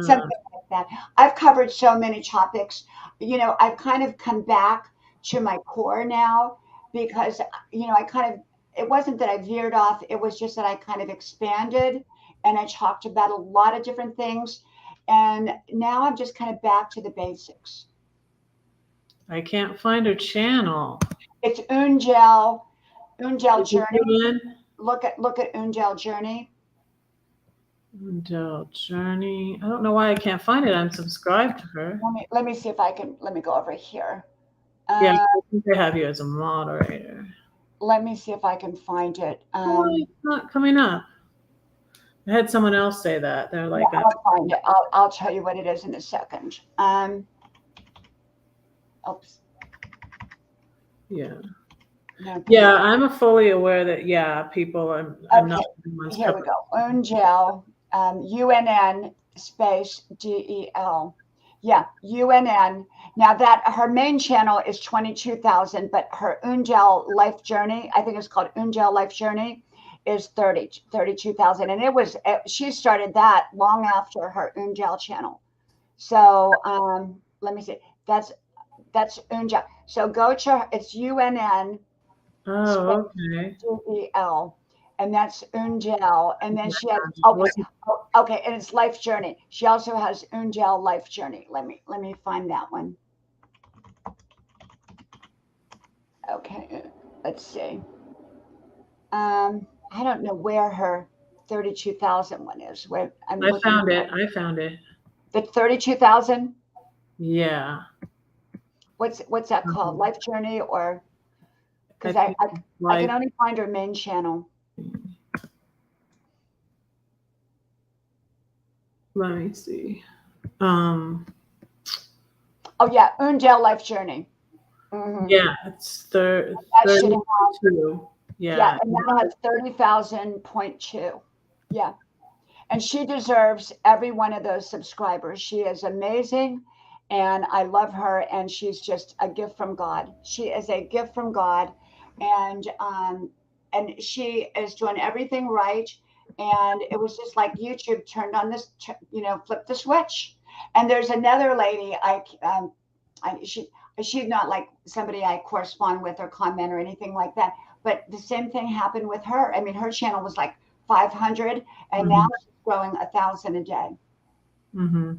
Something like that. I've covered so many topics. I've kind of come back to my core now because, I kind of, it wasn't that I veered off, it was just that I kind of expanded and I talked about a lot of different things. And now I'm just kind of back to the basics. I can't find her channel. It's Ungel Is it Journey. in? Look at Ungel Journey. Adele Journey. I don't know why I can't find it. I'm subscribed to her. Let me see if I can. Let me go over here. Yeah, Uh, I think I have you as a moderator. let me see if I can find it. Why it's not coming up? I had someone else say that. They're Yeah, like, I'll find it. I'll tell you what it is in a second. Oops. yeah. No, Yeah, I'm fully aware that, yeah, people, I'm not okay, the ones here we covering. go. Ungel, UNN space DEL. Yeah, UNN. Now that her main channel is 22,000, but her Ungel Life Journey, I think it's called Ungel Life Journey, is 32,000. And she started that long after her Ungel channel. So let me see. That's Unjel. So go to it's UNN Oh, okay. DEL, and that's Unjel. And then she has okay, What's it? okay, and it's Life Journey. She also has Unjel Life Journey. Let me find that one. Okay, let's see. I don't know where her 32,000 one is. Where I'm I looking found at it. I found it. the 32,000. Yeah. What's that called? Mhm. Life Journey or I because think I can life. only find her main channel. Let me see. Um, Oh yeah, Unjel Life Journey. Hmm. yeah, it's That should have 32. yeah, Yeah. and that has 30,000.2. Yeah, and she deserves every one of those subscribers. She is amazing, and I love her, and she's just a gift from God. She is a gift from God, and she is doing everything right. And it was just like YouTube turned on this, flipped the switch. And there's another lady she's not like somebody I correspond with or comment or anything like that. But the same thing happened with her. I mean, her channel was like 500, and now Hmm. she's growing 1,000 a day. Hmm.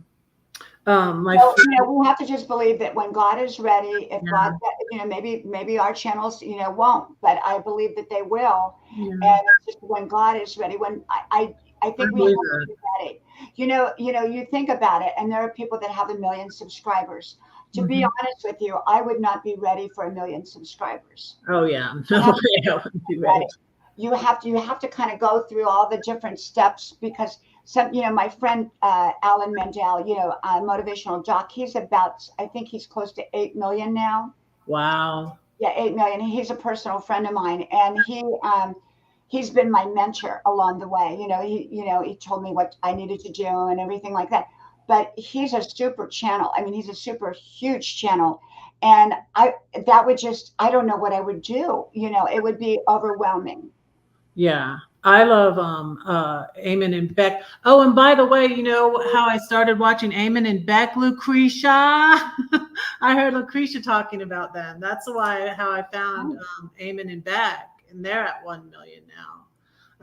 My So friend, we have to just believe that when God is ready, if God, yeah, maybe our channels, won't, but I believe that they will. yeah, And it's just when God is ready. When I I think we have believe to that. be ready. You think about it, and there are people that have 1 million subscribers. To be Hmm. honest with you, I would not be ready for 1 million subscribers. Oh yeah, You no have to way I wouldn't be ready. ready. You have to kind of go through all the different steps because my friend Alan Mendel, motivational doc, he's about, I think he's close to 8 million now. Wow. Yeah, 8 million. He's a personal friend of mine, and he's been my mentor along the way. He told me what I needed to do and everything like that. But he's a super channel. I mean, he's a super huge channel, and I don't know what I would do. It would be overwhelming. Yeah. I love Eamon and Beck. Oh, and by the way, you know how I started watching Eamon and Beck, Lucretia? I heard Lucretia talking about them. That's why how I found Oh, Eamon and Beck, and they're at 1 million now.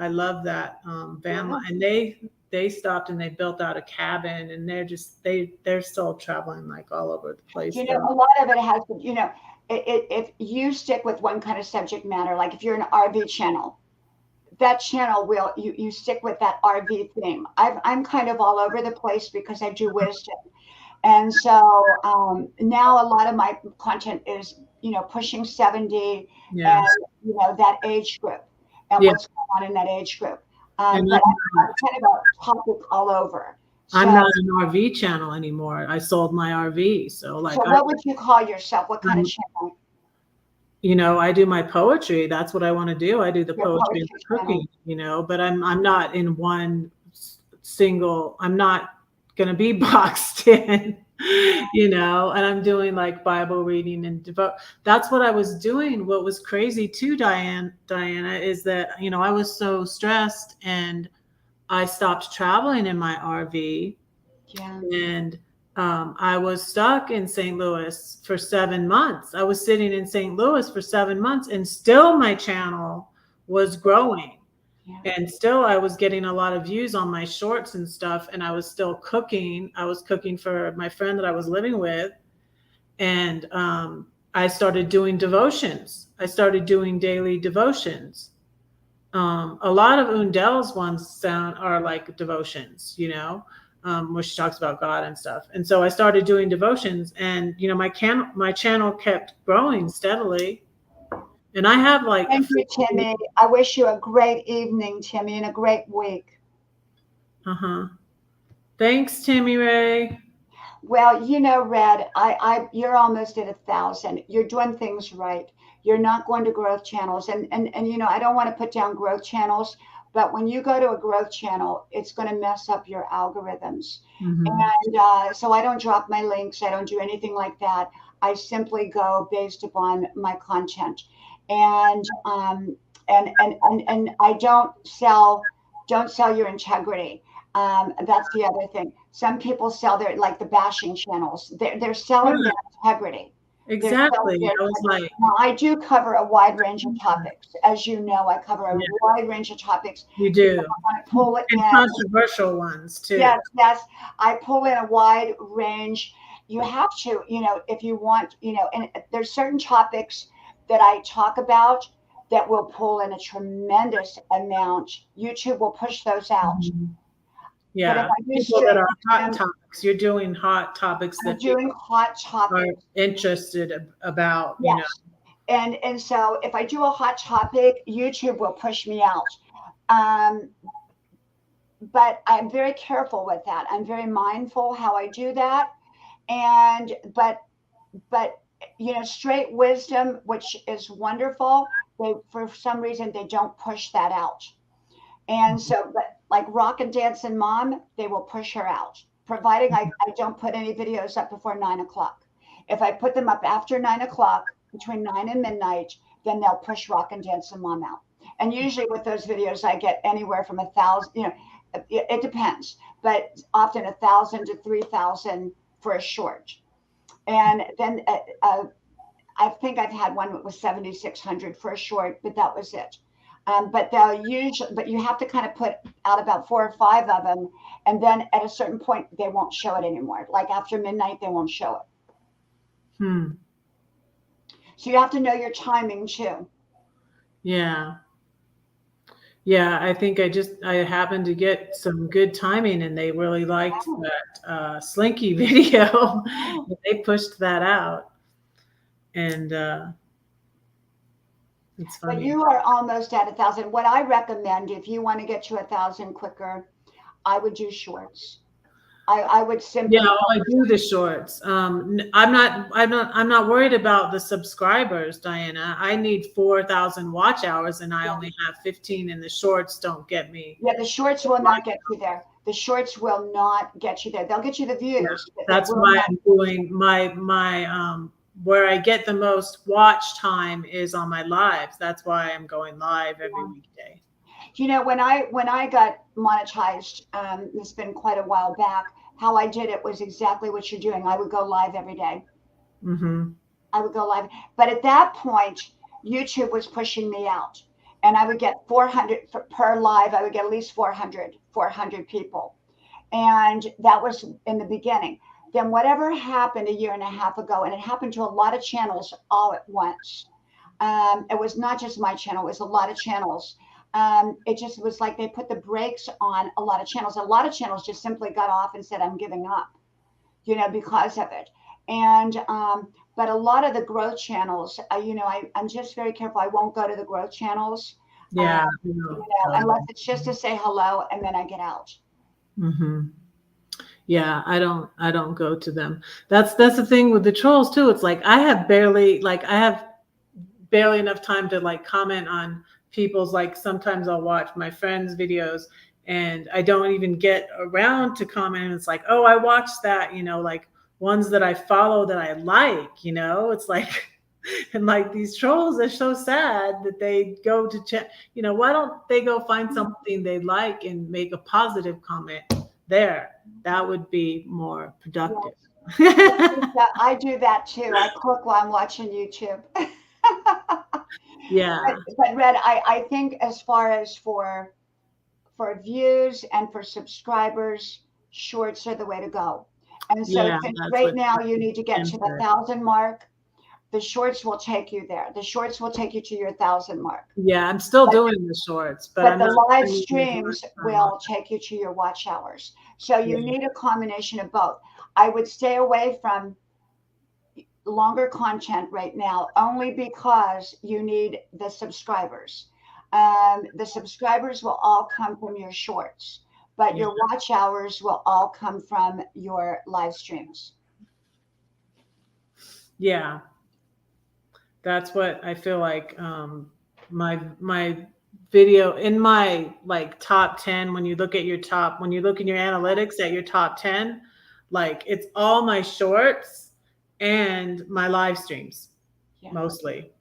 I love that van life. yeah. And they stopped and they built out a cabin, and they're still traveling like all over the place A though. lot of it has to, if you stick with one kind of subject matter, like if you're an RV channel, that channel will you stick with that RV theme. I'm kind of all over the place because I do wisdom, and so now a lot of my content is pushing 70, Yeah. and that age group and Yeah. what's going on in that age group. And But I'm kind of a topic all over. I'm So not an RV channel anymore. I sold my RV. So so like what would you call yourself? What kind of I'm, channel? I do my poetry. That's what I want to do. I do the Your poetry and poetry the channel. cooking, but I'm not in one single, I'm not going to be boxed in, and I'm doing like Bible reading and devote. That's what I was doing. What was crazy too, Diana, is that, I was so stressed and I stopped traveling in my RV. Yeah. And I was stuck in St. Louis for 7 months. I was sitting in St. Louis for 7 months, and still my channel was growing. Yeah. And still, I was getting a lot of views on my shorts and stuff. And I was still cooking. I was cooking for my friend that I was living with. And I started doing devotions. I started doing daily devotions. A lot of Undel's ones are like devotions, where she talks about God and stuff. And so I started doing devotions, and my channel kept growing steadily. And I have like Thank you, Timmy. I wish you a great evening, Timmy, and a great week. uh-huh. Thanks, Timmy Ray. Well, Red, you're almost at 1,000. You're doing things right. You're not going to growth channels, and I don't want to put down growth channels, but when you go to a growth channel, it's going to mess up your algorithms. Hmm. And so I don't drop my links. I don't do anything like that. I simply go based upon my content, and I don't sell your integrity. That's the other thing. Some people sell their like the bashing channels. They're selling their integrity. They're so Exactly. good. I was like, Now, I do cover a wide range of topics. As you know, I cover a yeah, wide range of topics you because do. I want to pull it And in. controversial ones too. Yes, yes. I pull in a wide range. You have to, if you want, and there's certain topics that I talk about that will pull in a tremendous amount. YouTube will push those out. Mhm. But if Yeah. I do People that straight are hot wisdom, topics. You're doing hot topics I'm that doing people hot are topics. interested about, you know. Yes. And so if I do a hot topic, YouTube will push me out. Um, but I'm very careful with that. I'm very mindful how I do that. And but straight wisdom, which is wonderful, they for some reason they don't push that out. And so, but like Rock and Dance and Mom, they will push her out, providing I don't put any videos up before 9 o'clock. If I put them up after 9 o'clock, between 9 and midnight, then they'll push Rock and Dance and Mom out. And usually with those videos, I get anywhere from 1,000, it depends, but often 1,000 to 3,000 for a short. And then I think I've had one that was 7,600 for a short, but that was it. But but you have to kind of put out about 4 or 5 of them, and then at a certain point they won't show it anymore. Like after midnight, they won't show it. Hmm. So you have to know your timing too. Yeah. Yeah, I think I happened to get some good timing and they really liked Oh, that Slinky video. oh. They pushed that out and it's But funny. you are almost at 1,000. What I recommend, if you want to get to 1,000 quicker, I would do shorts. I would Yeah, simply I do the shorts. I'm not worried about the subscribers, Diana. I need 4,000 watch hours and I only have 15 and the shorts don't get me. Yeah, the shorts will not get you there. The shorts will not get you there. They'll get you the Yeah, views, but they that's will why not. I'm doing my where I get the most watch time is on my lives. That's why I'm going live every weekday. When I got monetized, it's been quite a while back. How I did it was exactly what you're doing. I would go live every day. Mm-hmm. I would go live, but at that point, YouTube was pushing me out, and I would get 400 per live. I would get at least 400 people. And that was in the beginning. Then whatever happened a year and a half ago, and it happened to a lot of channels all at once. It was not just my channel; it was a lot of channels. It just was like they put the brakes on a lot of channels. A lot of channels just simply got off and said, "I'm giving up," because of it. And but a lot of the growth channels, I'm just very careful. I won't go to the growth channels, uh, Yeah. You know, unless it's just to say hello, and then I get out. mm-hmm. Yeah, I don't go to them. That's the thing with the trolls too. It's like I have barely enough time to like comment on people's like sometimes I'll watch my friends' videos and I don't even get around to comment. It's like, oh, I watched that, like ones that I follow that I like, it's like and like these trolls are so sad that they go to why don't they go find something they like and make a positive comment there? That would be more productive. Yes. I do that too. I cook while I'm watching YouTube. Yeah. But Red, I think as far as for views and for subscribers, shorts are the way to go. And so Yeah, since that's right what now you need to get Jim to the said. 1,000 mark, the shorts will take you there. The shorts will take you to your 1,000 mark. Yeah, I'm still But doing the shorts, but but I'm the not live spending as much streams time on will take you to your watch hours. So it. you need a combination of both. I would stay away from longer content right now only because you need the subscribers. The subscribers will all come from your shorts, but Yeah. your watch hours will all come from your live streams. Yeah. That's what I feel like my video in my like top 10 when you look in your analytics at your top 10, like it's all my shorts and my live streams Yeah, mostly.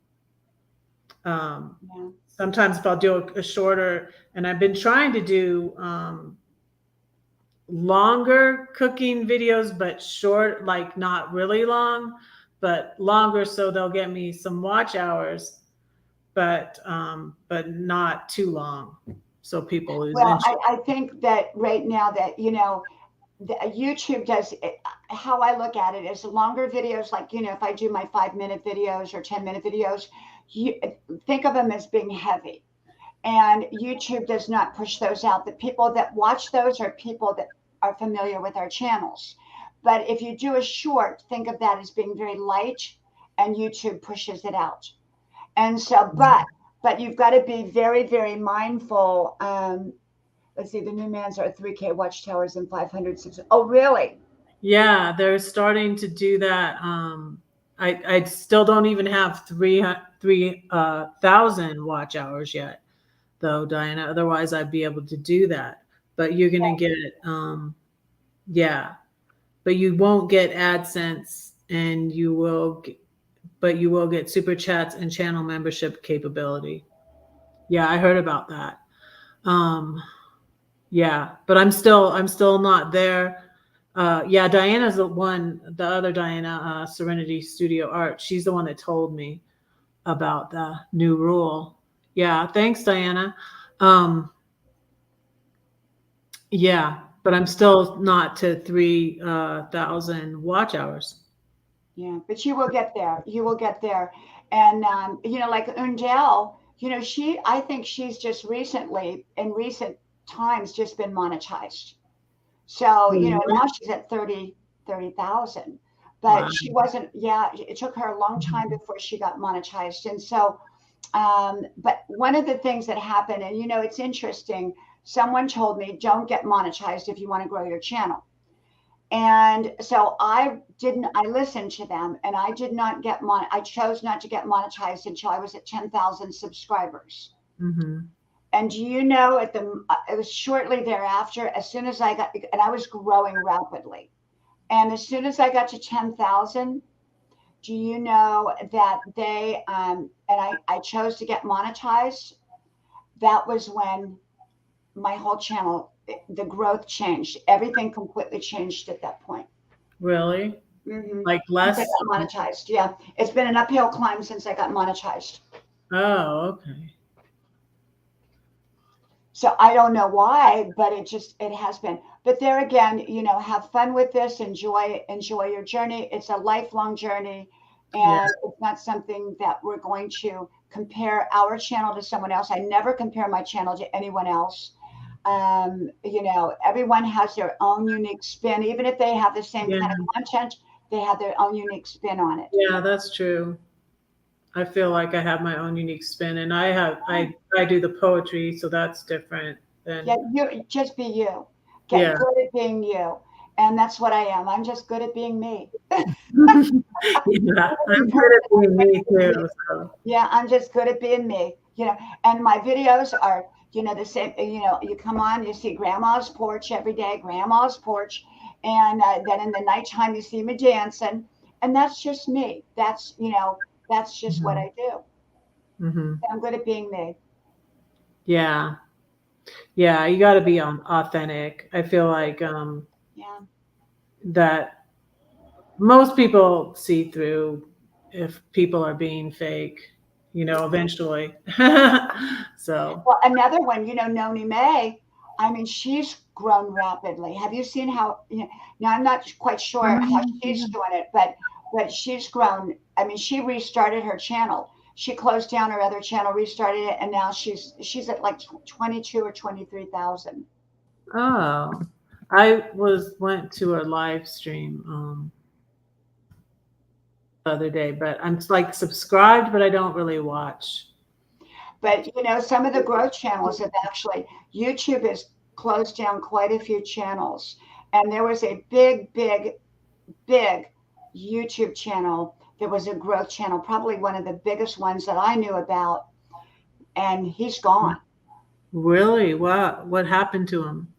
Um yeah, Sometimes if I'll do a shorter and I've been trying to do longer cooking videos but short, like not really long, but longer so they'll get me some watch hours, but not too long so people lose Well, interest. I think that right now that, YouTube does how I look at it is longer videos, like, if I do my 5-minute videos or 10-minute videos, you think of them as being heavy. And YouTube does not push those out. The people that watch those are people that are familiar with our channels. But if you do a short, think of that as being very light, and YouTube pushes it out. And so, but you've got to be very, very mindful. Let's see, the new mans are 3K watchtowers and 506. Oh, really? Yeah, they're starting to do that. I still don't even have 3,000 watch hours yet, though, Diana. Otherwise, I'd be able to do that. But you're gonna get, yeah, but you won't get AdSense, and but you will get super chats and channel membership capability. Yeah, I heard about that. Um, yeah, but I'm still not there. Yeah, Diana's the other Diana, Serenity Studio Art. She's the one that told me about the new rule. Yeah, thanks, Diana. Um, yeah, but I'm still not to 3,000 watch hours. Yeah, but you will get there. You will get there. And like Undell, I think she's just recently, in recent times, just been monetized. So, Really? now she's at 30,000. Wow. But she wasn't, yeah, it took her a long time before she got monetized. And so, but one of the things that happened, and it's interesting, someone told me, don't get monetized if you want to grow your channel. And so I listened to them, and I did not get I chose not to get monetized until I was at 10,000 subscribers. Mm-hmm. And it was shortly thereafter, as soon as and I was growing rapidly. And as soon as I got to 10,000, do you know that and I chose to get monetized? That was when my whole channel, the growth changed. Everything completely changed at that point. Really? Mm-hmm. Like Since I less? got monetized, yeah, it's been an uphill climb since I got monetized. Oh, okay. So I don't know why, but it has been. But there again, have fun with this. Enjoy your journey. It's a lifelong journey, Yeah. and it's not something that we're going to compare our channel to someone else. I never compare my channel to anyone else. Everyone has their own unique spin. Even if they have the same Yeah. kind of content, they have their own unique spin on it. Yeah, that's true. I feel like I have my own unique spin, and I do the poetry, so that's different Yeah, than. you just be you. Get Yeah. good at being you. And that's what I am. I'm just good at being me. Yeah, Being I'm good at perfect. being me too. So Yeah, I'm just good at being me. And my videos are, the same. You come on, you see grandma's porch every day, grandma's porch. And then in the nighttime, you see me dancing. And that's just me. That's just what hmm I do. hmm I'm good at being me. yeah, yeah, you got to be on authentic. I feel like Yeah. that most people see through if people are being fake, eventually. So Well, another one, Noni May, I mean, she's grown rapidly. Have you seen how, now I'm not quite sure how she's doing it, but she's grown. I mean, she restarted her channel. She closed down her other channel, restarted it, and now she's at like 22 or 23,000. oh, I went to a live stream the other day, but I'm like subscribed, but I don't really watch. But some of the growth channels have actually, YouTube has closed down quite a few channels. And there was a big, big, big YouTube channel that was a growth channel, probably one of the biggest ones that I knew about, and he's gone. Really? What happened to him?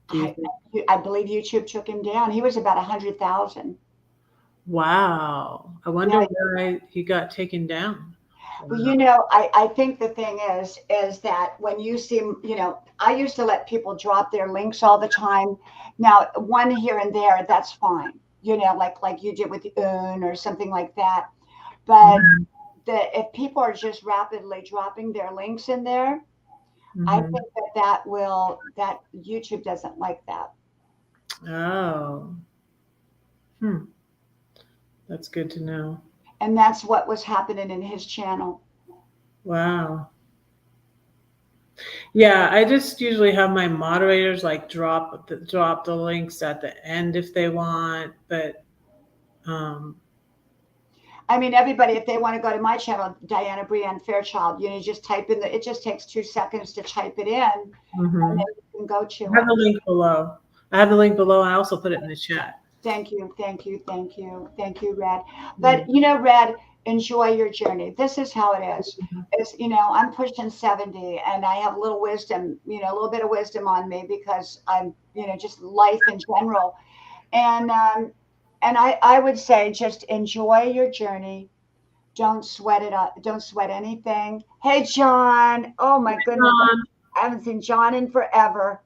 Do you I, think? I believe YouTube took him down. He was about 100,000. Wow. I wonder Yeah. why he got taken down. Well, Wow. I think the thing is that when you see, I used to let people drop their links all the time. Now, one here and there, that's fine. like you did with Un or something like that. But Mhm. if people are just rapidly dropping their links in there, I Mhm. think that YouTube doesn't like that. Oh. Hmm. That's good to know. And that's what was happening in his channel. Wow. Yeah, I just usually have my moderators like drop the links at the end if they want, but um I mean, everybody, if they want to go to my channel, Diana Brienne Fairchild, you just type in it just takes 2 seconds to type it in, and mhm. then you can go I to have it. the link below. I have the link below. I also put it in the chat. Thank you, thank you, thank you, thank you, Red. Yeah. But Red, enjoy your journey. This is how it is. I'm pushing 70, and I have a little wisdom, a little bit of wisdom on me because I'm, just life in general. And I would say just enjoy your journey. Don't sweat it up. Don't sweat anything. Hey, John. Oh my goodness, Um, I haven't seen John in forever.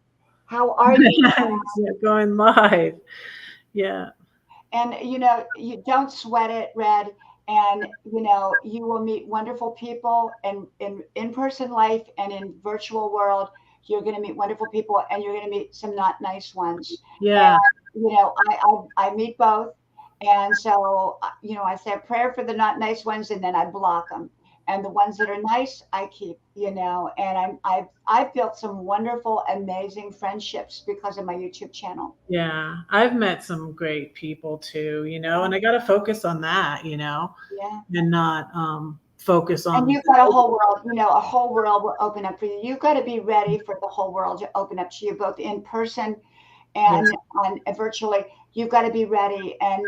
How are you? yeah, going live. Yeah. And you don't sweat it, Red. And you will meet wonderful people in person life and in virtual world. You're going to meet wonderful people, and you're going to meet some not nice ones. Yeah. I meet both, and so I say a prayer for the not nice ones, and then I block them, and the ones that are nice I keep. And I've built some wonderful, amazing friendships because of my YouTube channel. Yeah. I've met some great people too, and I got to focus on that, Yeah. and not focus And on you've got a whole world, a whole world will open up for you. You've got to be ready for the whole world to open up to you, both in person yeah. and on virtually. You've got to be ready, and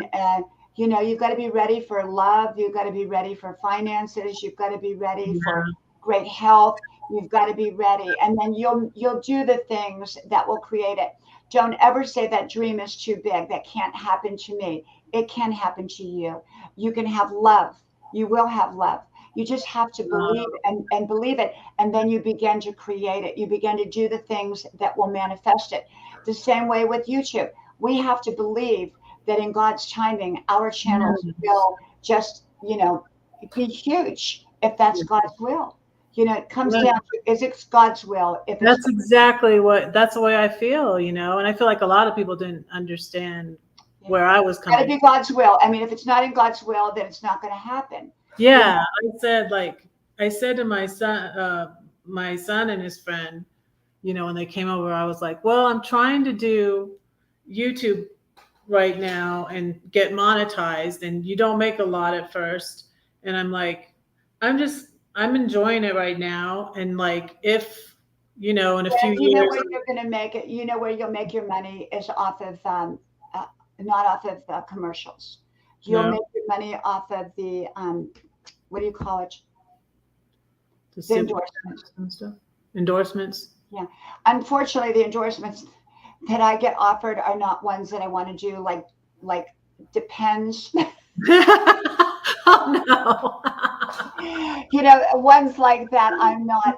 you've got to be ready for love. You've got to be ready for finances. You've got to be ready for Yeah. great health. You've got to be ready, and then you'll do the things that will create it. Don't ever say that dream is too big. That can't happen to me. It can happen to you. You can have love. You will have love. You just have to believe and believe it, and then you begin to create it. You begin to do the things that will manifest it. The same way with YouTube. We have to believe that in God's timing, our channels Yes. will just, be huge if that's God's will. It comes Yeah. down to, is it God's will? If it's That's the way I feel, and I feel like a lot of people didn't understand yeah, where I was got to coming. be God's will. I mean, if it's not in God's will, then it's not going to happen. You know, Yeah, I said to my son and his friend, when they came over, I was like, "Well, I'm trying to do YouTube right now and get monetized, and you don't make a lot at first." And I'm like, I'm enjoying it right now, and like if in a few years, where you're going to make it. Where you'll make your money is off of uh, not off of commercials. You'll no, make your money off of the what do you call it? the The super endorsements. and stuff, endorsements. Yeah. Unfortunately, the endorsements that I get offered are not ones that I want to do. Like depends. Oh no. Ones like that. I'm not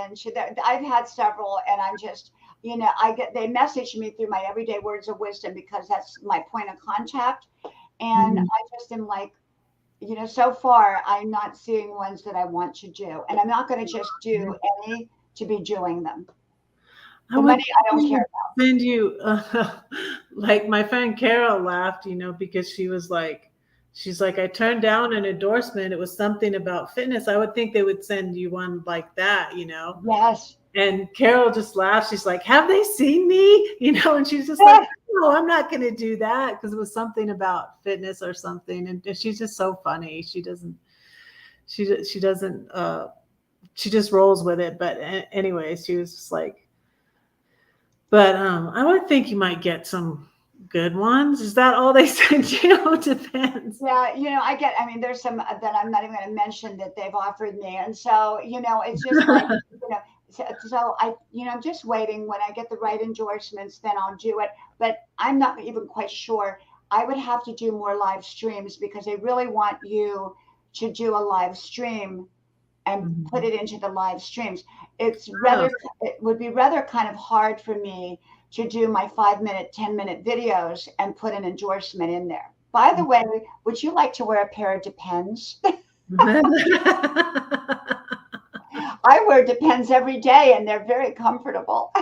into that. I've had several, and I'm just. They message me through my everyday words of wisdom because that's my point of contact, and Mhm. I just am like, so far, I'm not seeing ones that I want to do. And I'm not going to just do any to be doing them. I The would money I don't care about. send you, like my friend Carol laughed, because she's like, I turned down an endorsement. It was something about fitness. I would think they would send you one like that. Yes. And Carol just laughed. She's like, have they seen me? And she's just like, no, I'm not going to do that because it was something about fitness or something. And she's just so funny. She doesn't, she just rolls with it. But anyways, she was just like, but I would think you might get some good ones. Is that all they send you? Depends. Yeah, I mean, there's some that I'm not even going to mention that they've offered me. And so, it's just like, so I'm just waiting. When I get the right endorsements, then I'll do it. But I'm not even quite sure. I would have to do more live streams because they really want you to do a live stream and put Mhm. it into the live streams. Oh, It would be rather kind of hard for me to do my 5-minute, 10-minute videos and put an endorsement in there. By the way, would you like to wear a pair of Depends? I wear Depends every day and they're very comfortable.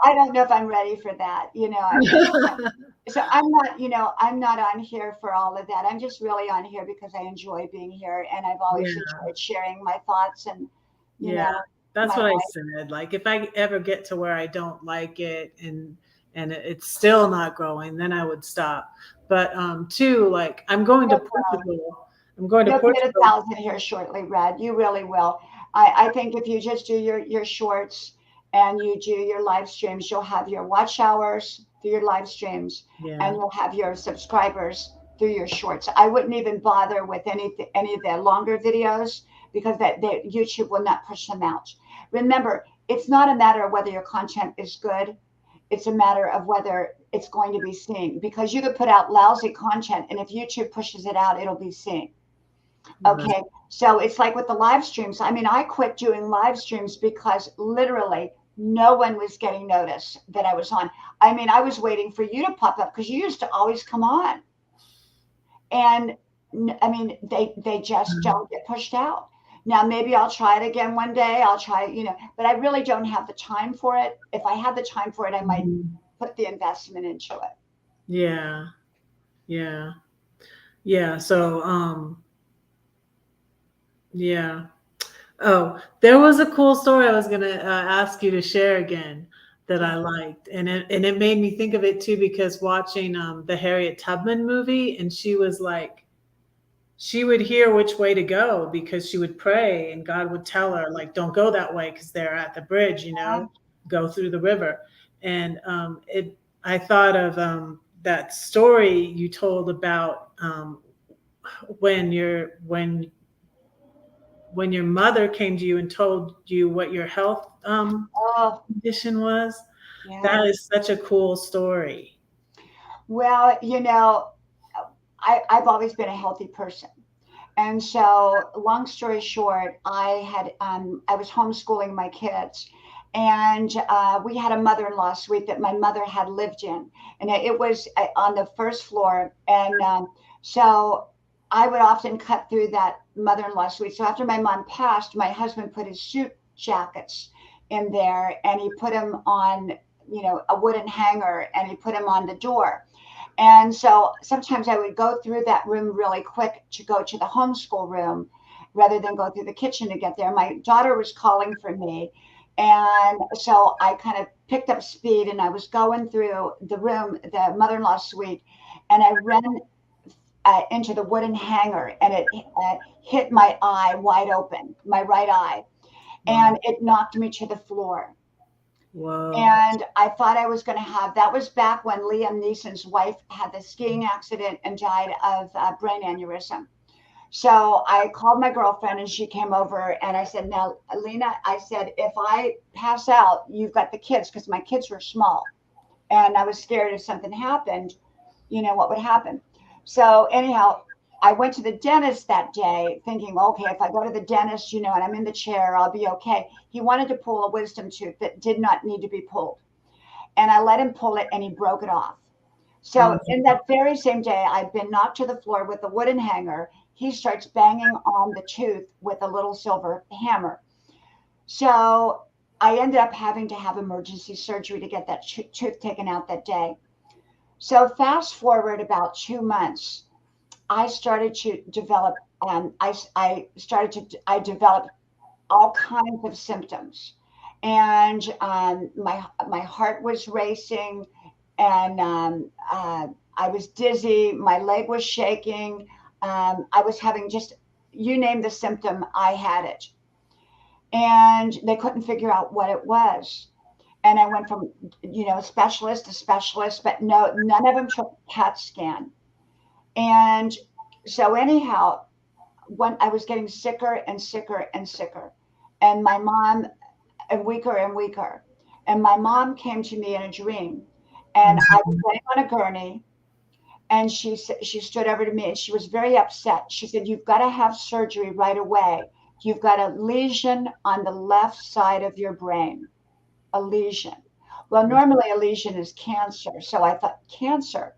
I don't know if I'm ready for that. So I'm not on here for all of that. I'm just really on here because I enjoy being here and I've always Yeah. enjoyed sharing my thoughts and, you Yeah, know, that's my what I life. said. Like if I ever get to where I don't like it and it's still not growing, then I would stop. But too, like I'm going to You'll grow. Portugal. I'm going to You'll get a Portugal. thousand here shortly, Red. You really will. I think if you just do your shorts and you do your live streams, you'll have your watch hours through your live streams and Yeah. you'll have your subscribers through your shorts. I wouldn't even bother with any of the longer videos because that YouTube will not push them out. Remember, it's not a matter of whether your content is good. It's a matter of whether it's going to be seen because you could put out lousy content and if YouTube pushes it out, it'll be seen. Right. Okay, so it's like with the live streams. I mean, I quit doing live streams because literally no one was getting notice that I was on. I mean, I was waiting for you to pop up because you used to always come on. And I mean, they just don't get pushed out. Now, maybe I'll try it again one day. I'll try, but I really don't have the time for it. If I had the time for it, I might Mhm. put the investment into it. Yeah. Yeah. Yeah. So yeah. Oh, there was a cool story I was gonna ask you to share again that I liked, and it made me think of it too because watching the Harriet Tubman movie, and she was like, she would hear which way to go because she would pray, and God would tell her like, don't go that way because they're at the bridge, go through the river, and I thought of that story you told about when your mother came to you and told you what your health Oh, condition was. That yeah. is such a cool story. Well, I've always been a healthy person. And so, long story short, I was homeschooling my kids, and we had a mother-in-law suite that my mother had lived in, and it was on the first floor. And so, I would often cut through that mother-in-law suite. So after my mom passed, my husband put his suit jackets in there, and he put them on, a wooden hanger, and he put them on the door. And so sometimes I would go through that room really quick to go to the homeschool room rather than go through the kitchen to get there. My daughter was calling for me. And so I kind of picked up speed and I was going through the room, the mother in law suite, and I ran into the wooden hanger and it hit my eye wide open, my right eye, Wow. and it knocked me to the floor. Whoa. And I thought I was going to have that was back when Liam Neeson's wife had the skiing accident and died of brain aneurysm. So I called my girlfriend and she came over and I said, now, Lena, I said, if I pass out, you've got the kids because my kids were small. And I was scared if something happened, what would happen. So anyhow, I went to the dentist that day thinking, okay, if I go to the dentist, and I'm in the chair, I'll be okay. He wanted to pull a wisdom tooth that did not need to be pulled. And I let him pull it and he broke it off. So Oh, in that very same day, I've been knocked to the floor with a wooden hanger. He starts banging on the tooth with a little silver hammer. So I ended up having to have emergency surgery to get that tooth taken out that day. So fast forward about 2 months, I started to develop. I developed all kinds of symptoms, and my heart was racing, and I was dizzy. My leg was shaking. I was having just you name the symptom, I had it, and they couldn't figure out what it was. And I went from specialist to specialist, but no, none of them took a CAT scan. And so anyhow, when I was getting sicker and sicker and sicker, and my mom and weaker and weaker. And my mom came to me in a dream, and I was laying on a gurney, and she stood over to me, and she was very upset. She said, "You've got to have surgery right away. You've got a lesion on the left side of your brain." a lesion. Well, normally a lesion is cancer. So I thought, cancer.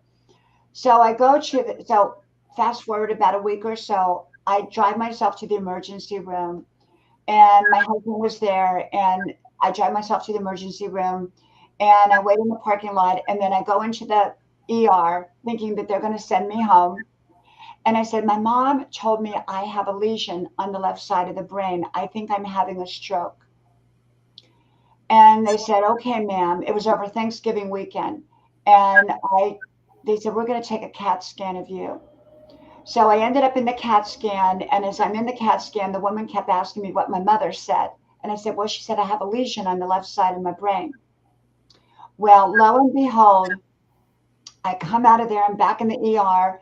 So I go to so fast forward about a week or so, I drive myself to the emergency room, and my husband was there, and I drive myself to the emergency room, and I wait in the parking lot, and then I go into the ER thinking that they're going to send me home. And I said, my mom told me I have a lesion on the left side of the brain. I think I'm having a stroke. And they said, okay, ma'am. It was over Thanksgiving weekend. And they said, we're going to take a CAT scan of you. So I ended up in the CAT scan. And as I'm in the CAT scan, the woman kept asking me what my mother said. And I said, well, she said, I have a lesion on the left side of my brain. Well, lo and behold, I come out of there. I'm back in the ER.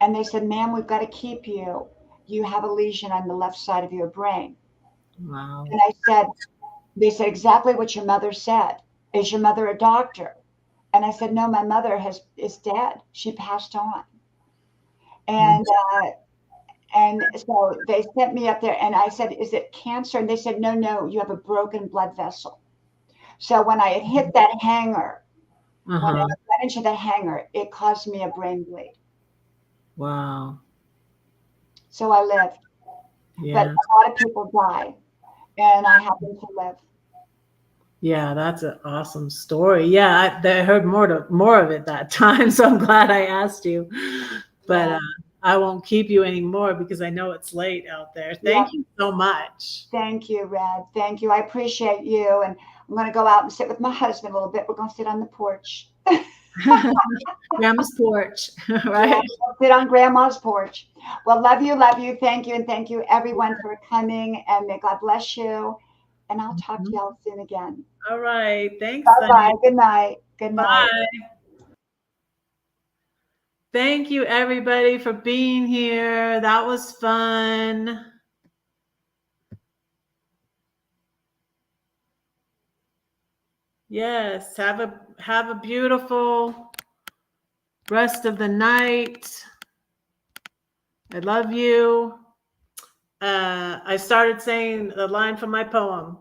And they said, ma'am, we've got to keep you. You have a lesion on the left side of your brain. Wow. And they said exactly what your mother said. Is your mother a doctor? And I said, no, my mother is dead. She passed on. And so they sent me up there, and I said, is it cancer? And they said, no, no, you have a broken blood vessel. So when I had hit that hanger, when I went into the hanger, it caused me a brain bleed. Wow. So I lived. Yeah. But a lot of people die, and I happen to live. Yeah, that's an awesome story. Yeah, I heard more of it that time, so I'm glad I asked you. But Yeah. I won't keep you anymore because I know it's late out there. Thank you so much. Thank you, Red. Thank you. I appreciate you. And I'm going to go out and sit with my husband a little bit. We're going to sit on the porch. Grandma's porch, Yeah, right? we'll sit on Grandma's porch. Well, love you, thank you, and thank you everyone for coming. And may God bless you. And I'll talk to y'all soon again. All right. Thanks. Bye bye. Good night. Good night. Bye. Thank you, everybody, for being here. That was fun. Yes, have a beautiful rest of the night. I love you. I started saying the line from my poem.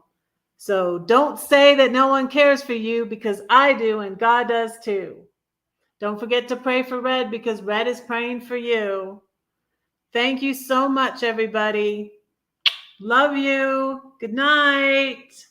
So don't say that no one cares for you, because I do, and God does too. Don't forget to pray for Red, because Red is praying for you. Thank you so much, everybody. Love you. Good night.